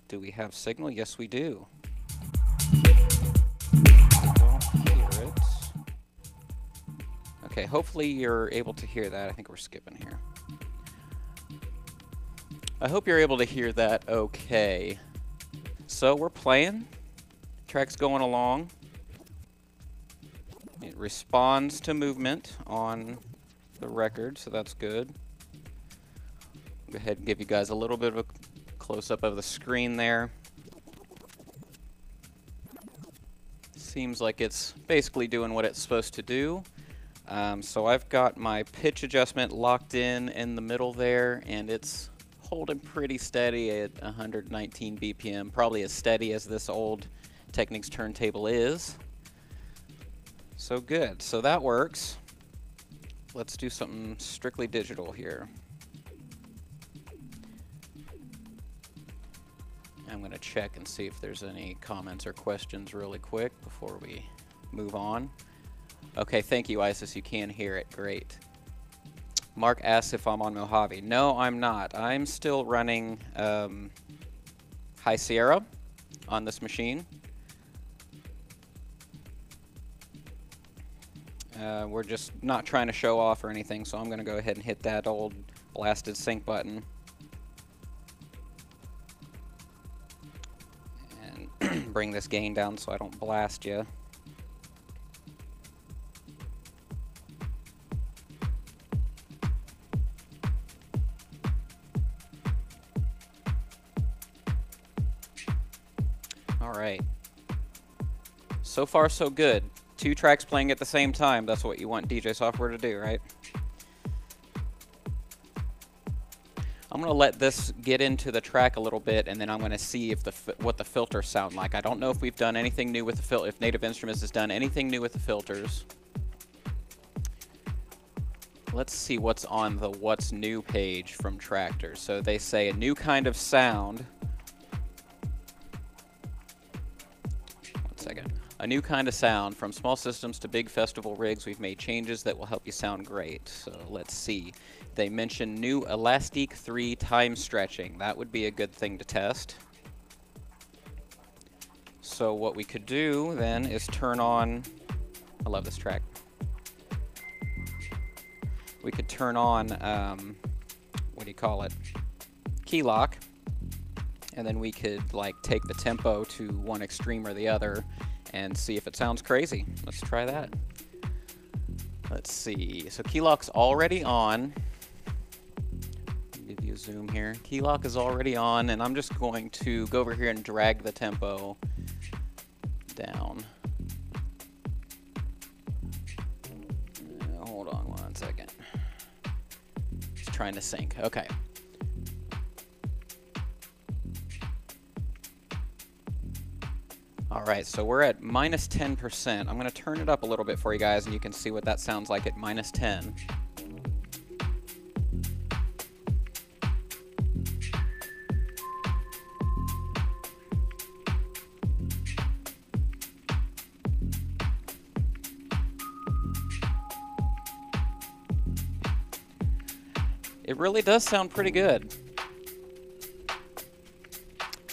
Do we have signal? Yes, we do. Don't hear it. Okay, hopefully you're able to hear that. I think we're skipping here. I hope you're able to hear that okay. So we're playing. Track's going along. It responds to movement on the record, so that's good. Go ahead and give you guys a little bit of a close-up of the screen there. Seems like it's basically doing what it's supposed to do. So I've got my pitch adjustment locked in the middle there, and it's holding pretty steady at 119 BPM, probably as steady as this old Technics turntable is. So good. So that works. Let's do something strictly digital here. I'm going to check and see if there's any comments or questions really quick before we move on. Okay, thank you, Isis. You can hear it. Great. Mark asks if I'm on Mojave. No, I'm not. I'm still running High Sierra on this machine. We're just not trying to show off or anything, so I'm going to go ahead and hit that old blasted sync button. And bring this gain down so I don't blast you. Alright. So far, so good. 2 tracks playing at the same time. That's what you want DJ software to do, right? I'm going to let this get into the track a little bit, and then I'm going to see if what the filters sound like. I don't know if we've done anything new with the if Native Instruments has done anything new with the filters. Let's see what's on the What's New page from Traktor. So they say a new kind of sound. One second. A new kind of sound. From small systems to big festival rigs, we've made changes that will help you sound great. So let's see. They mention new Elastic 3 time stretching. That would be a good thing to test. So what we could do then is turn on... I love this track. We could turn on, what do you call it? Key lock. And then we could like take the tempo to one extreme or the other and see if it sounds crazy. Let's try that. Let's see. So key lock's already on. Give you a zoom here. Key lock is already on, and I'm just going to go over here and drag the tempo down. Hold on 1 second. Just trying to sync. Okay. Alright, so we're at minus 10%. I'm going to turn it up a little bit for you guys, and you can see what that sounds like at minus 10. It really does sound pretty good.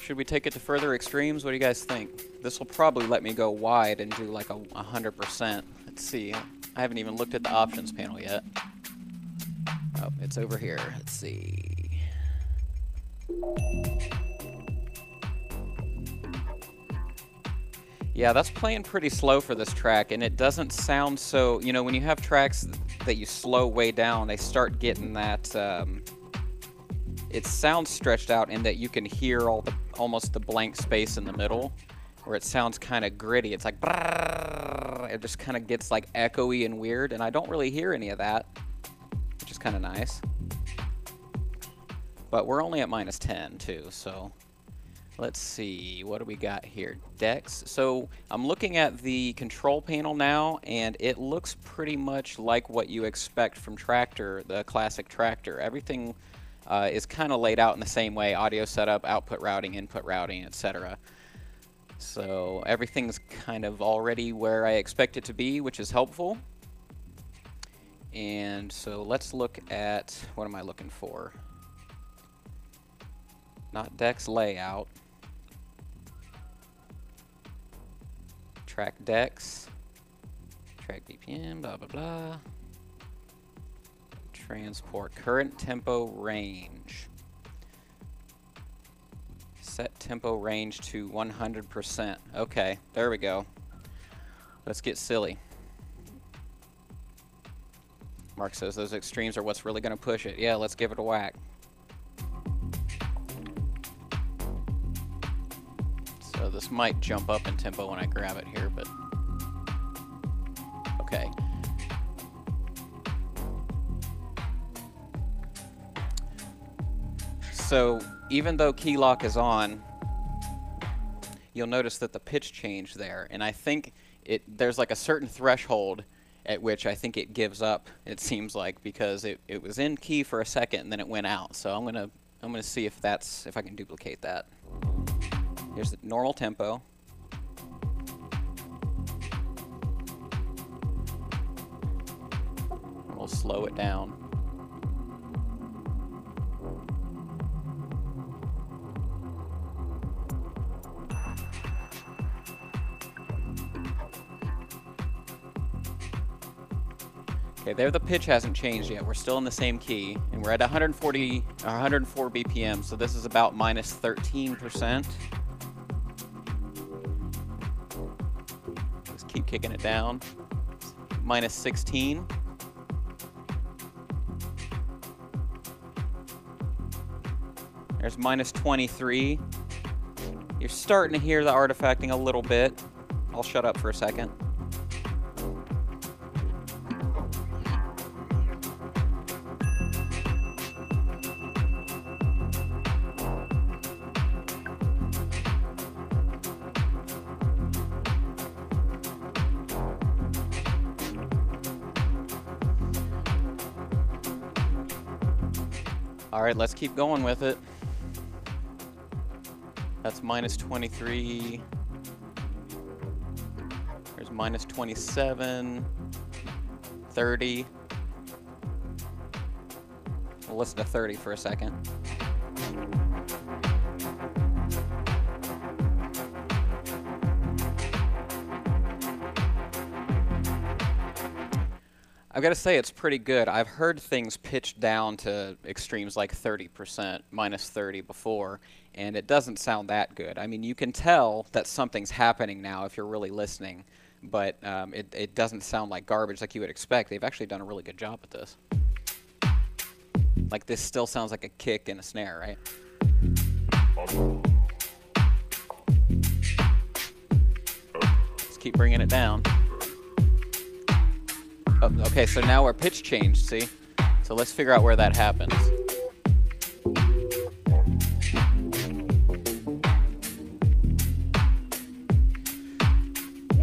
Should we take it to further extremes? What do you guys think? This will probably let me go wide and do like a 100%. Let's see. I haven't even looked at the options panel yet. Oh, it's over here. Let's see. Yeah, that's playing pretty slow for this track, and it doesn't sound so... You know, when you have tracks that you slow way down, they start getting that... it sounds stretched out in that you can hear almost the blank space in the middle, where it sounds kind of gritty. It's like... It just kind of gets like echoey and weird, and I don't really hear any of that, which is kind of nice. But we're only at minus 10 too, so... Let's see, what do we got here? Decks. So I'm looking at the control panel now, and it looks pretty much like what you expect from Traktor, the classic Traktor. Everything is kind of laid out in the same way: audio setup, output routing, input routing, etc. So everything's kind of already where I expect it to be, which is helpful. And so let's look at, what am I looking for? Not decks layout. Track decks. Track BPM, blah, blah, blah. Transport current tempo range. Set tempo range to 100%. Okay, there we go. Let's get silly. Mark says those extremes are what's really going to push it. Yeah, let's give it a whack. So this might jump up in tempo when I grab it here, but okay. So even though key lock is on, you'll notice that the pitch changed there, and I think there's like a certain threshold at which I think it gives up, it seems like, because it was in key for a second and then it went out. So I'm gonna see if I can duplicate that. Here's the normal tempo. We'll slow it down. Okay, there the pitch hasn't changed yet. We're still in the same key, and we're at 140 or 104 BPM, so this is about minus 13%. Let's keep kicking it down. Minus 16. There's minus 23. You're starting to hear the artifacting a little bit. I'll shut up for a second. All right, let's keep going with it. That's minus 23. There's minus 27, 30. We'll listen to 30 for a second. I've got to say it's pretty good. I've heard things pitched down to extremes like 30%, minus 30 before, and it doesn't sound that good. I mean, you can tell that something's happening now if you're really listening, but it doesn't sound like garbage like you would expect. They've actually done a really good job at this. Like, this still sounds like a kick and a snare, right? Let's keep bringing it down. Oh, okay, so now our pitch changed, see? So let's figure out where that happens.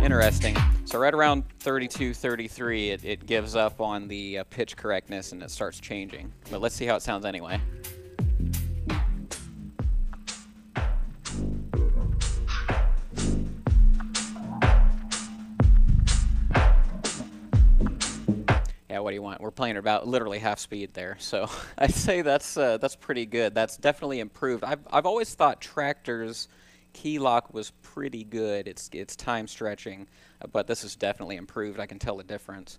Interesting. So right around 32, 33, it gives up on the pitch correctness and it starts changing. But let's see how it sounds anyway. What do you want? We're playing about literally half speed there, so I'd say that's pretty good. That's definitely improved. I've always thought Traktor's key lock was pretty good. It's time stretching, but this is definitely improved. I can tell the difference.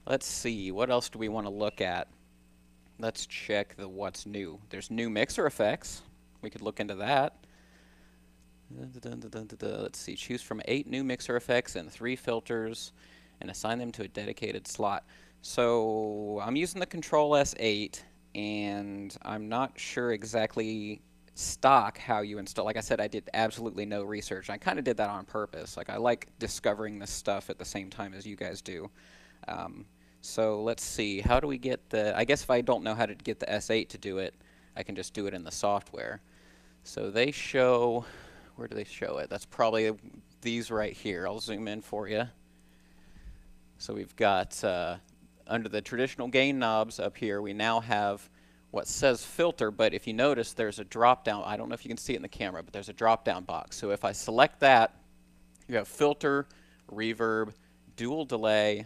Let's see, what else do we want to look at? Let's check the what's new. There's new mixer effects. We could look into that. Let's see, choose from 8 new mixer effects and 3 filters and assign them to a dedicated slot. So I'm using the Control S8, and I'm not sure exactly stock how you install. Like I said, I did absolutely no research. I kind of did that on purpose. Like, I like discovering this stuff at the same time as you guys do. So let's see. How do we get the... I guess if I don't know how to get the S8 to do it, I can just do it in the software. So they show... Where do they show it? That's probably these right here. I'll zoom in for you. So we've got... under the traditional gain knobs up here, we now have what says filter, but if you notice, there's a drop-down. I don't know if you can see it in the camera, but there's a drop-down box. So if I select that, you have filter, reverb, dual delay,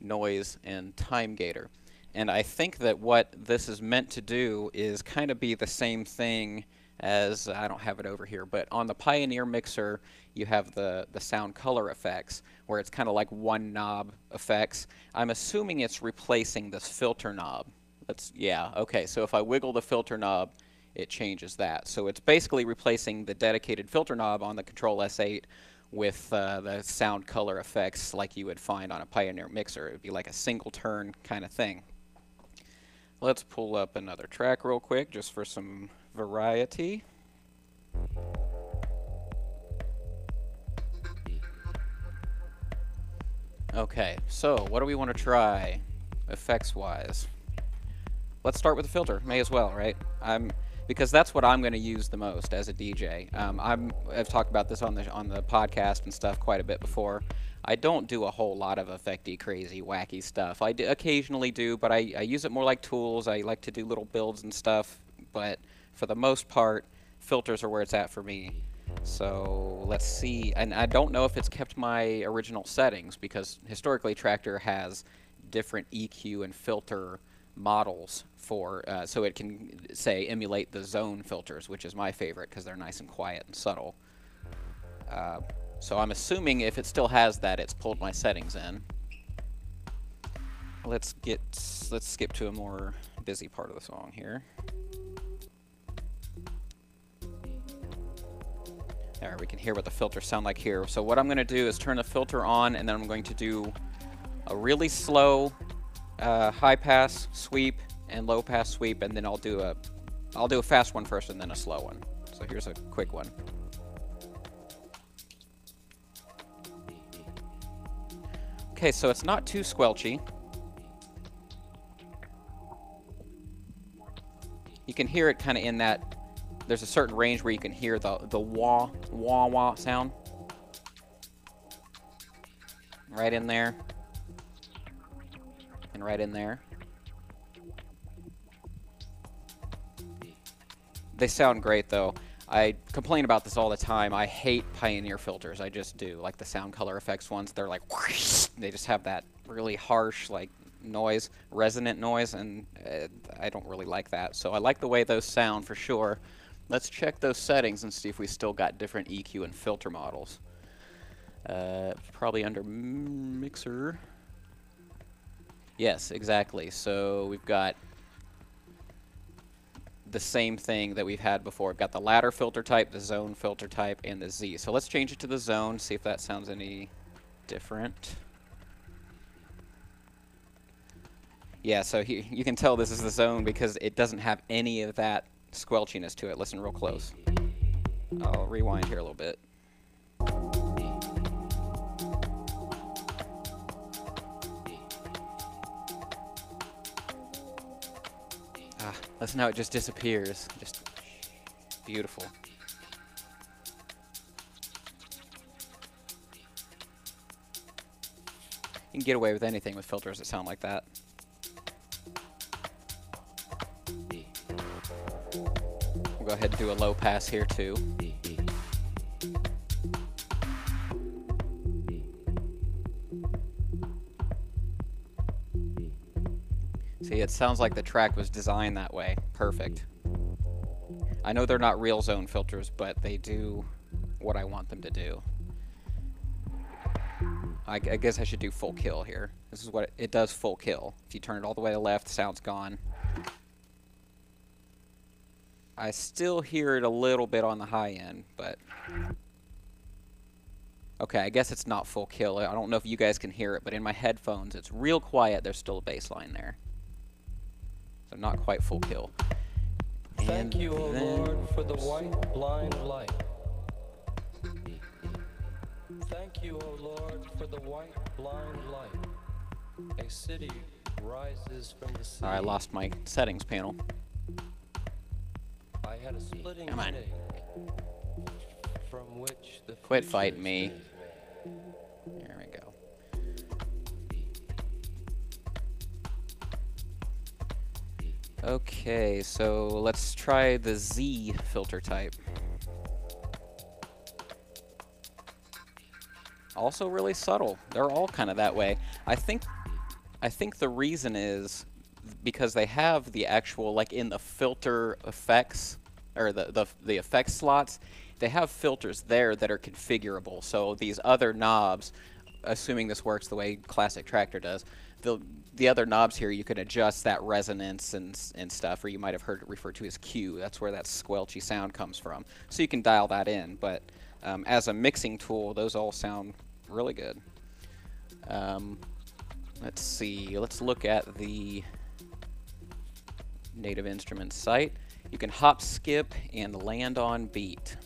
noise, and time gator. And I think that what this is meant to do is kind of be the same thing as, I don't have it over here, but on the Pioneer mixer, you have the sound color effects, where it's kind of like one knob effects. I'm assuming it's replacing this filter knob. Yeah, okay, so if I wiggle the filter knob, it changes that. So it's basically replacing the dedicated filter knob on the Control S8 with the sound color effects like you would find on a Pioneer mixer. It would be like a single turn kind of thing. Let's pull up another track real quick just for some variety. Okay, so what do we want to try effects-wise? Let's start with the filter. May as well, right? Because that's what I'm going to use the most as a DJ. I've talked about this on the podcast and stuff quite a bit before. I don't do a whole lot of effecty, crazy, wacky stuff. I occasionally do, but I use it more like tools. I like to do little builds and stuff, but for the most part, filters are where it's at for me. So let's see, and I don't know if it's kept my original settings because historically Traktor has different EQ and filter models for, so it can say emulate the zone filters, which is my favorite because they're nice and quiet and subtle. So I'm assuming if it still has that, it's pulled my settings in. Let's skip to a more busy part of the song here. There, we can hear what the filters sound like here. So what I'm going to do is turn the filter on, and then I'm going to do a really slow high pass sweep and low pass sweep, and then I'll do a fast one first and then a slow one. So here's a quick one. Okay, so it's not too squelchy. You can hear it kind of in that. There's a certain range where you can hear the wah, wah, wah sound. Right in there. And right in there. They sound great, though. I complain about this all the time. I hate Pioneer filters. I just do. Like the Sound Color Effects ones, they're like, whoosh, they just have that really harsh, like, noise, resonant noise, and I don't really like that. So I like the way those sound for sure. Let's check those settings and see if we still got different EQ and filter models. Probably under mixer. Yes, exactly. So we've got the same thing that we've had before. We've got the ladder filter type, the zone filter type, and the Z. So let's change it to the zone, see if that sounds any different. Yeah, so you can tell this is the zone because it doesn't have any of that squelchiness to it. Listen real close. I'll rewind here a little bit. Listen how it just disappears. Just beautiful. You can get away with anything with filters that sound like that. We'll go ahead and do a low pass here too. See, it sounds like the track was designed that way. Perfect. I know they're not real zone filters, but they do what I want them to do. I guess I should do full kill here. This is what it does, full kill. If you turn it all the way to the left, the sound's gone. I still hear it a little bit on the high end, but... Okay, I guess it's not full kill. I don't know if you guys can hear it, but in my headphones, it's real quiet. There's still a bass line there. So not quite full kill. Thank you, O Lord, for the white blind light. Thank you, O Lord, for the white blind light. A city rises from the sea. I lost my settings panel. I had a splitting Come on. headache from which the Quit fighting me. There we go. Okay, so let's try the Z filter type. Also really subtle. They're all kind of that way. I think the reason is because they have the actual, like in the filter effects, or the effects slots, they have filters there that are configurable. So these other knobs, assuming this works the way classic Traktor does, the other knobs here, you can adjust that resonance and stuff, or you might have heard it referred to as Q. That's where that squelchy sound comes from. So you can dial that in, but as a mixing tool, those all sound really good. Let's see, let's look at the Native Instruments site. You can hop, skip, and land on beat.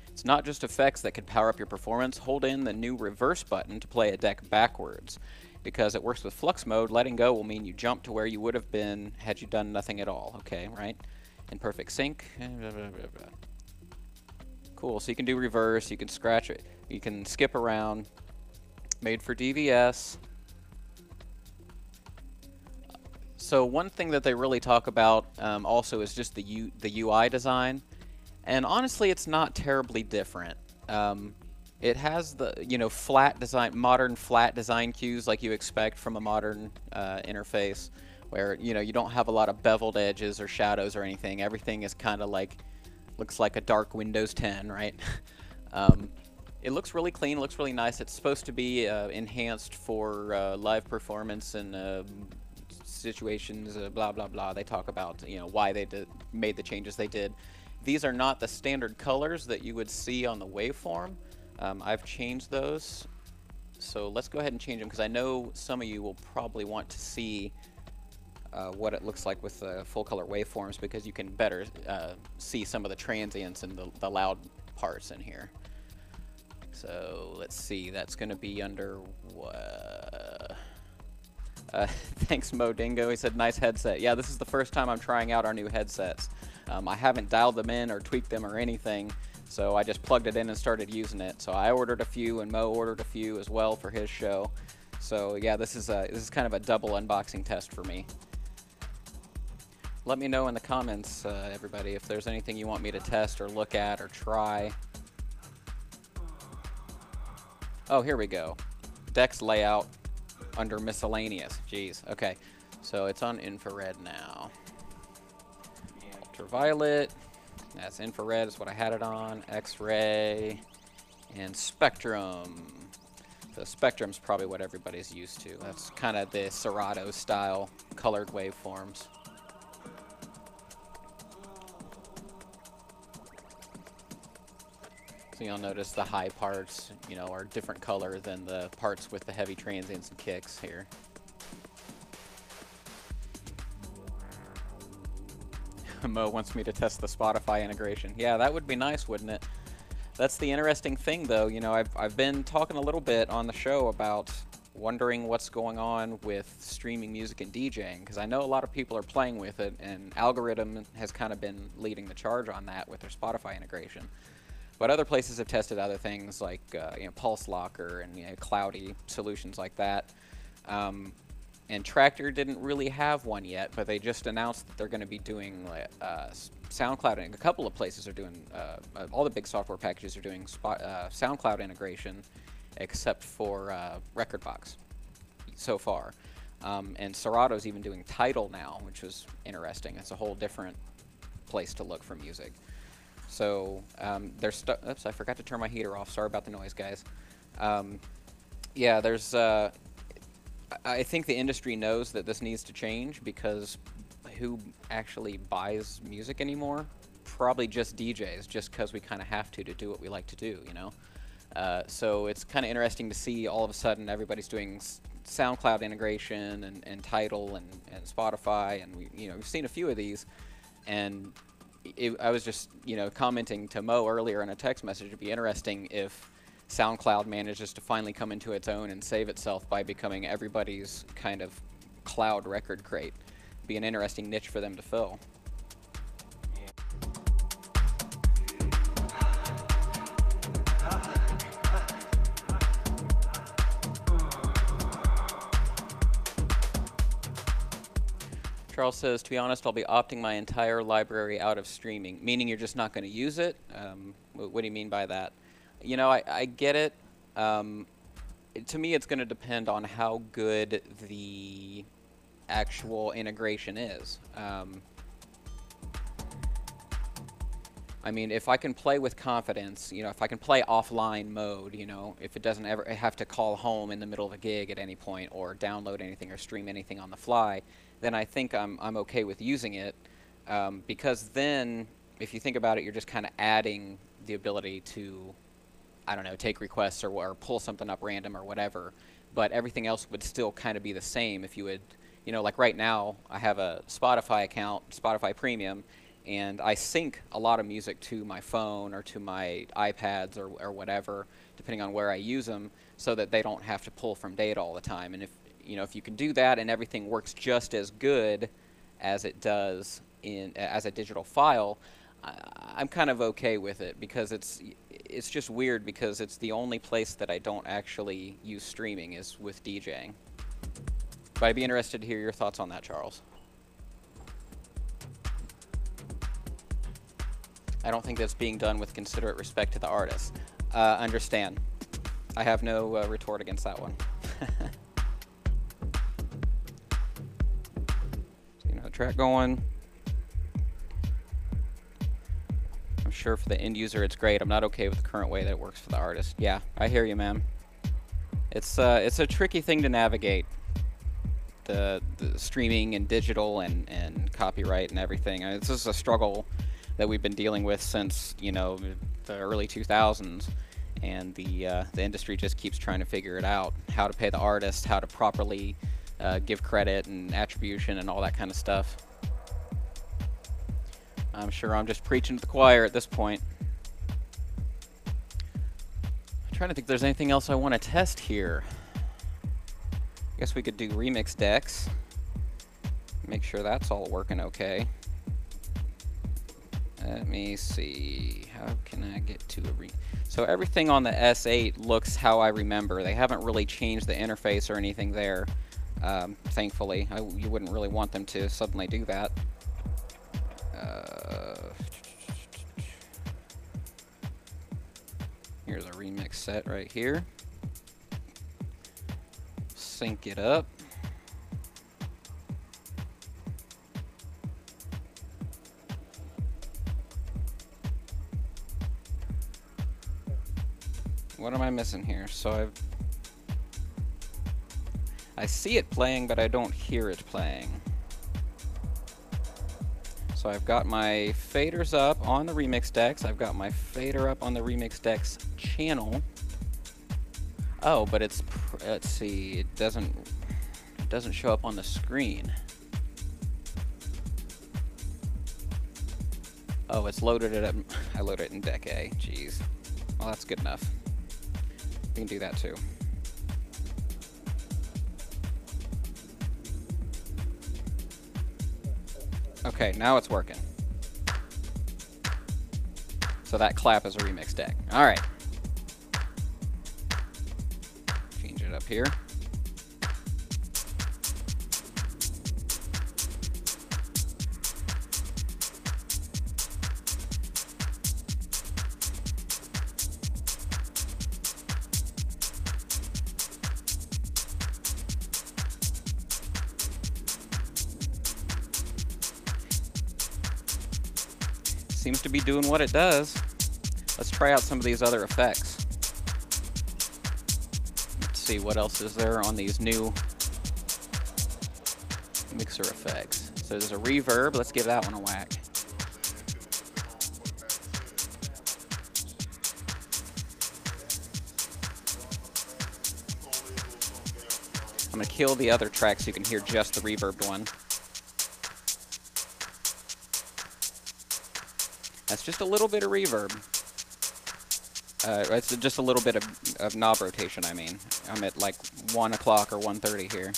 It's not just effects that can power up your performance. Hold in the new reverse button to play a deck backwards. Because it works with flux mode, letting go will mean you jump to where you would have been had you done nothing at all. Okay, right? In perfect sync. Cool, so you can do reverse, you can scratch it, you can skip around. Made for DVS. So one thing that they really talk about also is just the UI design. And honestly, it's not terribly different. It has the, flat design, modern flat design cues like you expect from a modern interface, where, you don't have a lot of beveled edges or shadows or anything. Everything is kind of like, looks like a dark Windows 10, right? It looks really clean, looks really nice. It's supposed to be enhanced for live performance and situations, blah, blah, blah. They talk about, why they made the changes they did. These are not the standard colors that you would see on the waveform. I've changed those, so let's go ahead and change them, because I know some of you will probably want to see what it looks like with full color waveforms, because you can better see some of the transients and the loud parts in here. So let's see, that's going to be under thanks Mo Dingo, he said nice headset. Yeah, this is the first time I'm trying out our new headsets. I haven't dialed them in or tweaked them or anything. So I just plugged it in and started using it. So I ordered a few, and Mo ordered a few as well for his show. So yeah, this is kind of a double unboxing test for me. Let me know in the comments, everybody, if there's anything you want me to test or look at or try. Oh, here we go. Dex layout under miscellaneous. Jeez. Okay. So it's on infrared now. Ultraviolet. That's infrared, is what I had it on. X-ray and spectrum. So spectrum's probably what everybody's used to. That's kind of the Serato style colored waveforms. So you'll notice the high parts, are different color than the parts with the heavy transients and kicks here. Mo wants me to test the Spotify integration. Yeah, that would be nice, wouldn't it? That's the interesting thing, though. I've been talking a little bit on the show about wondering what's going on with streaming music and DJing, because I know a lot of people are playing with it, and Algorithm has kind of been leading the charge on that with their Spotify integration. But other places have tested other things like Pulse Locker and cloudy solutions like that. And Traktor didn't really have one yet, but they just announced that they're going to be doing SoundCloud. And a couple of places are doing, all the big software packages are doing SoundCloud integration, except for Rekordbox so far. And Serato's even doing Tidal now, which was interesting. It's a whole different place to look for music. So there's oops, I forgot to turn my heater off. Sorry about the noise, guys. Yeah, there's... I think the industry knows that this needs to change, because who actually buys music anymore? Probably just DJs, just because we kind of have to do what we like to do, So it's kind of interesting to see all of a sudden everybody's doing SoundCloud integration and Tidal and Spotify, and we've seen a few of these, and I was just commenting to Mo earlier in a text message. It'd be interesting if SoundCloud manages to finally come into its own and save itself by becoming everybody's kind of cloud record crate. It'd be an interesting niche for them to fill. Charles says, to be honest, I'll be opting my entire library out of streaming, meaning you're just not going to use it? What do you mean by that? I get it. To me, it's going to depend on how good the actual integration is. I mean, if I can play with confidence, if I can play offline mode, if it doesn't ever have to call home in the middle of a gig at any point, or download anything or stream anything on the fly, then I think I'm okay with using it, because then, if you think about it, you're just kind of adding the ability to, I don't know, take requests or pull something up random or whatever, but everything else would still kind of be the same if you would, like right now, I have a Spotify account, Spotify Premium, and I sync a lot of music to my phone or to my iPads or whatever, depending on where I use them, so that they don't have to pull from data all the time. And if you can do that and everything works just as good as it does as a digital file, I'm kind of okay with it, because it's just weird, because it's the only place that I don't actually use streaming is with DJing. But I'd be interested to hear your thoughts on that, Charles. I don't think that's being done with considerate respect to the artist. Understand. I have no retort against that one. So, you know, track going. I'm sure for the end user it's great. I'm not okay with the current way that it works for the artist. Yeah, I hear you, man. It's a tricky thing to navigate. The streaming and digital and copyright and everything. I mean, this is a struggle that we've been dealing with since, you know, the early 2000s, and the industry just keeps trying to figure it out, how to pay the artist, how to properly give credit and attribution and all that kind of stuff. I'm sure I'm just preaching to the choir at this point. I'm trying to think if there's anything else I want to test here. I guess we could do remix decks. Make sure that's all working okay. Let me see. How can I get to a So everything on the S8 looks how I remember. They haven't really changed the interface or anything there. Thankfully, you wouldn't really want them to suddenly do that. Here's a remix set right here. Sync it up. What am I missing here? So I see it playing, but I don't hear it playing. So I've got my faders up on the remix decks. I've got my fader up on the remix decks channel. Oh, but it's, let's see, it doesn't show up on the screen. Oh, it's loaded it up. I loaded it in deck A. Jeez. Well, that's good enough. We can do that too. Okay, now it's working. So that clap is a remix deck. All right. Change it up here. Seems to be doing what it does. Let's try out some of these other effects. Let's see what else is there on these new mixer effects. So there's a reverb. Let's give that one a whack. I'm going to kill the other track so you can hear just the reverbed one. That's just a little bit of reverb. It's just a little bit of knob rotation, I mean. I'm at like 1 o'clock or 1:30 here. I'm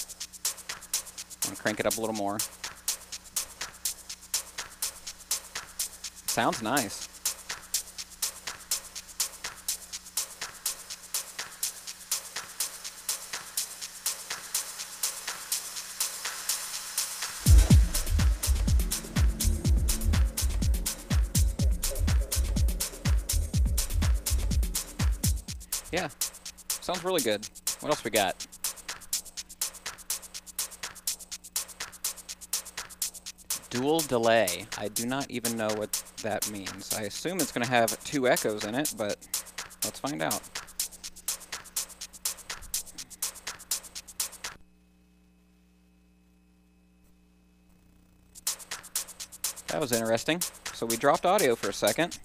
going to crank it up a little more. Sounds nice. Yeah, sounds really good. What else we got? Dual delay. I do not even know what that means. I assume it's going to have 2 echoes in it, but let's find out. That was interesting. So we dropped audio for a second.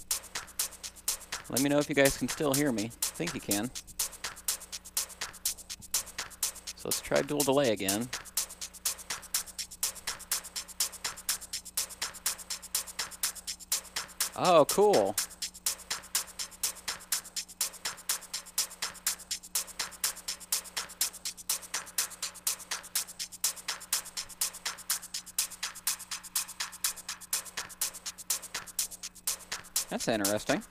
Let me know if you guys can still hear me. I think you can. So let's try dual delay again. Oh, cool. That's interesting.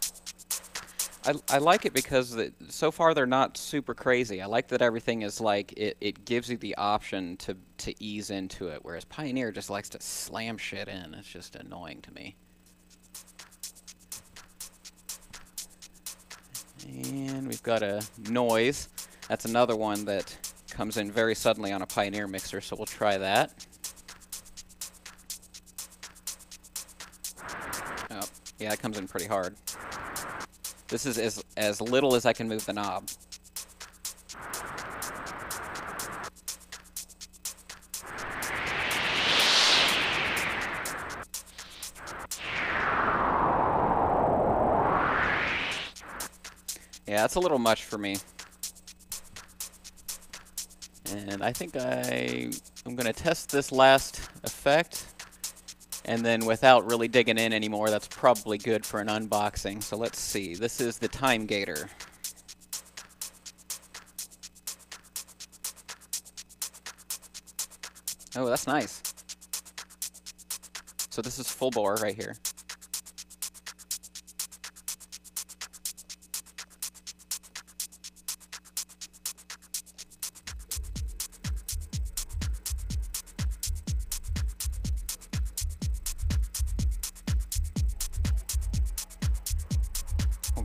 I like it because so far they're not super crazy. I like that everything is like, it gives you the option to ease into it, whereas Pioneer just likes to slam shit in. It's just annoying to me. And we've got a noise. That's another one that comes in very suddenly on a Pioneer mixer, so we'll try that. Oh, yeah, it comes in pretty hard. This is as little as I can move the knob. Yeah, that's a little much for me. And I think I'm going to test this last effect. And then without really digging in anymore, that's probably good for an unboxing. So let's see. This is the Time Gator. Oh, that's nice. So this is full bore right here.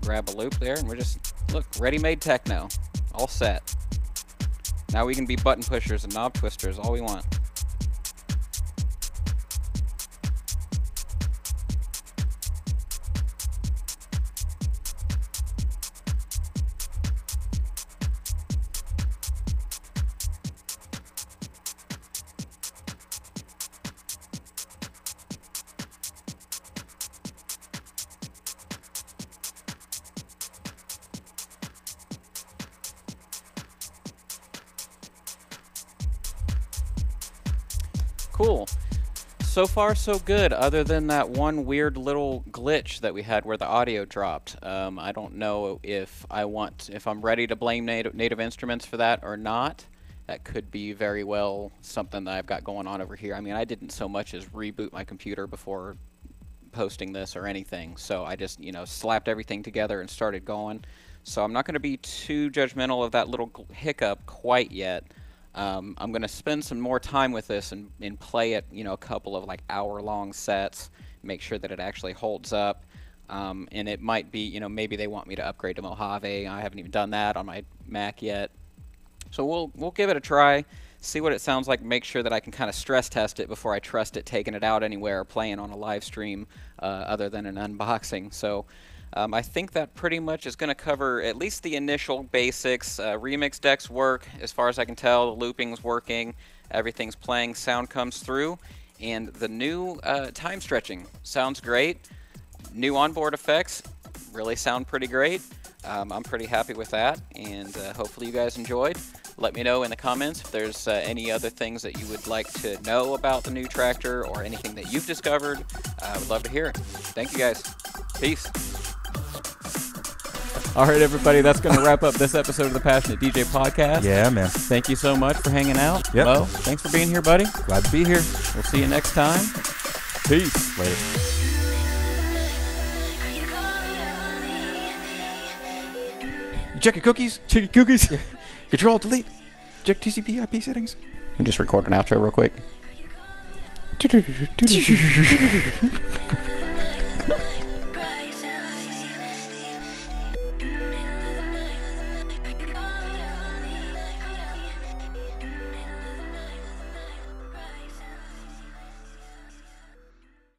Grab a loop there, and we're just, look, ready-made techno, all set. Now we can be button pushers and knob twisters all we want. Cool. So far, so good, other than that one weird little glitch that we had where the audio dropped. I don't know if I'm ready to blame Native Instruments for that or not. That could be very well something that I've got going on over here. I mean, I didn't so much as reboot my computer before posting this or anything, so I just, slapped everything together and started going. So I'm not going to be too judgmental of that little hiccup quite yet. I'm going to spend some more time with this and play it, a couple of like hour-long sets, make sure that it actually holds up. And it might be, maybe they want me to upgrade to Mojave. I haven't even done that on my Mac yet. So we'll give it a try, see what it sounds like, make sure that I can kind of stress test it before I trust it taking it out anywhere or playing on a live stream other than an unboxing. So I think that pretty much is going to cover at least the initial basics. Remix decks work, as far as I can tell. The looping's working. Everything's playing. Sound comes through. And the new time stretching sounds great. New onboard effects really sound pretty great. I'm pretty happy with that. And hopefully you guys enjoyed. Let me know in the comments if there's any other things that you would like to know about the new Traktor or anything that you've discovered. I would love to hear it. Thank you guys. Peace. All right, everybody, that's going to wrap up this episode of the Passionate DJ Podcast. Yeah, man. Thank you so much for hanging out. Yep. Mo, thanks for being here, buddy. Glad to be here. We'll see you next time. Peace. Later. You check your cookies? Check your cookies. Control, delete. Check TCP IP settings. Let me just record an outro real quick.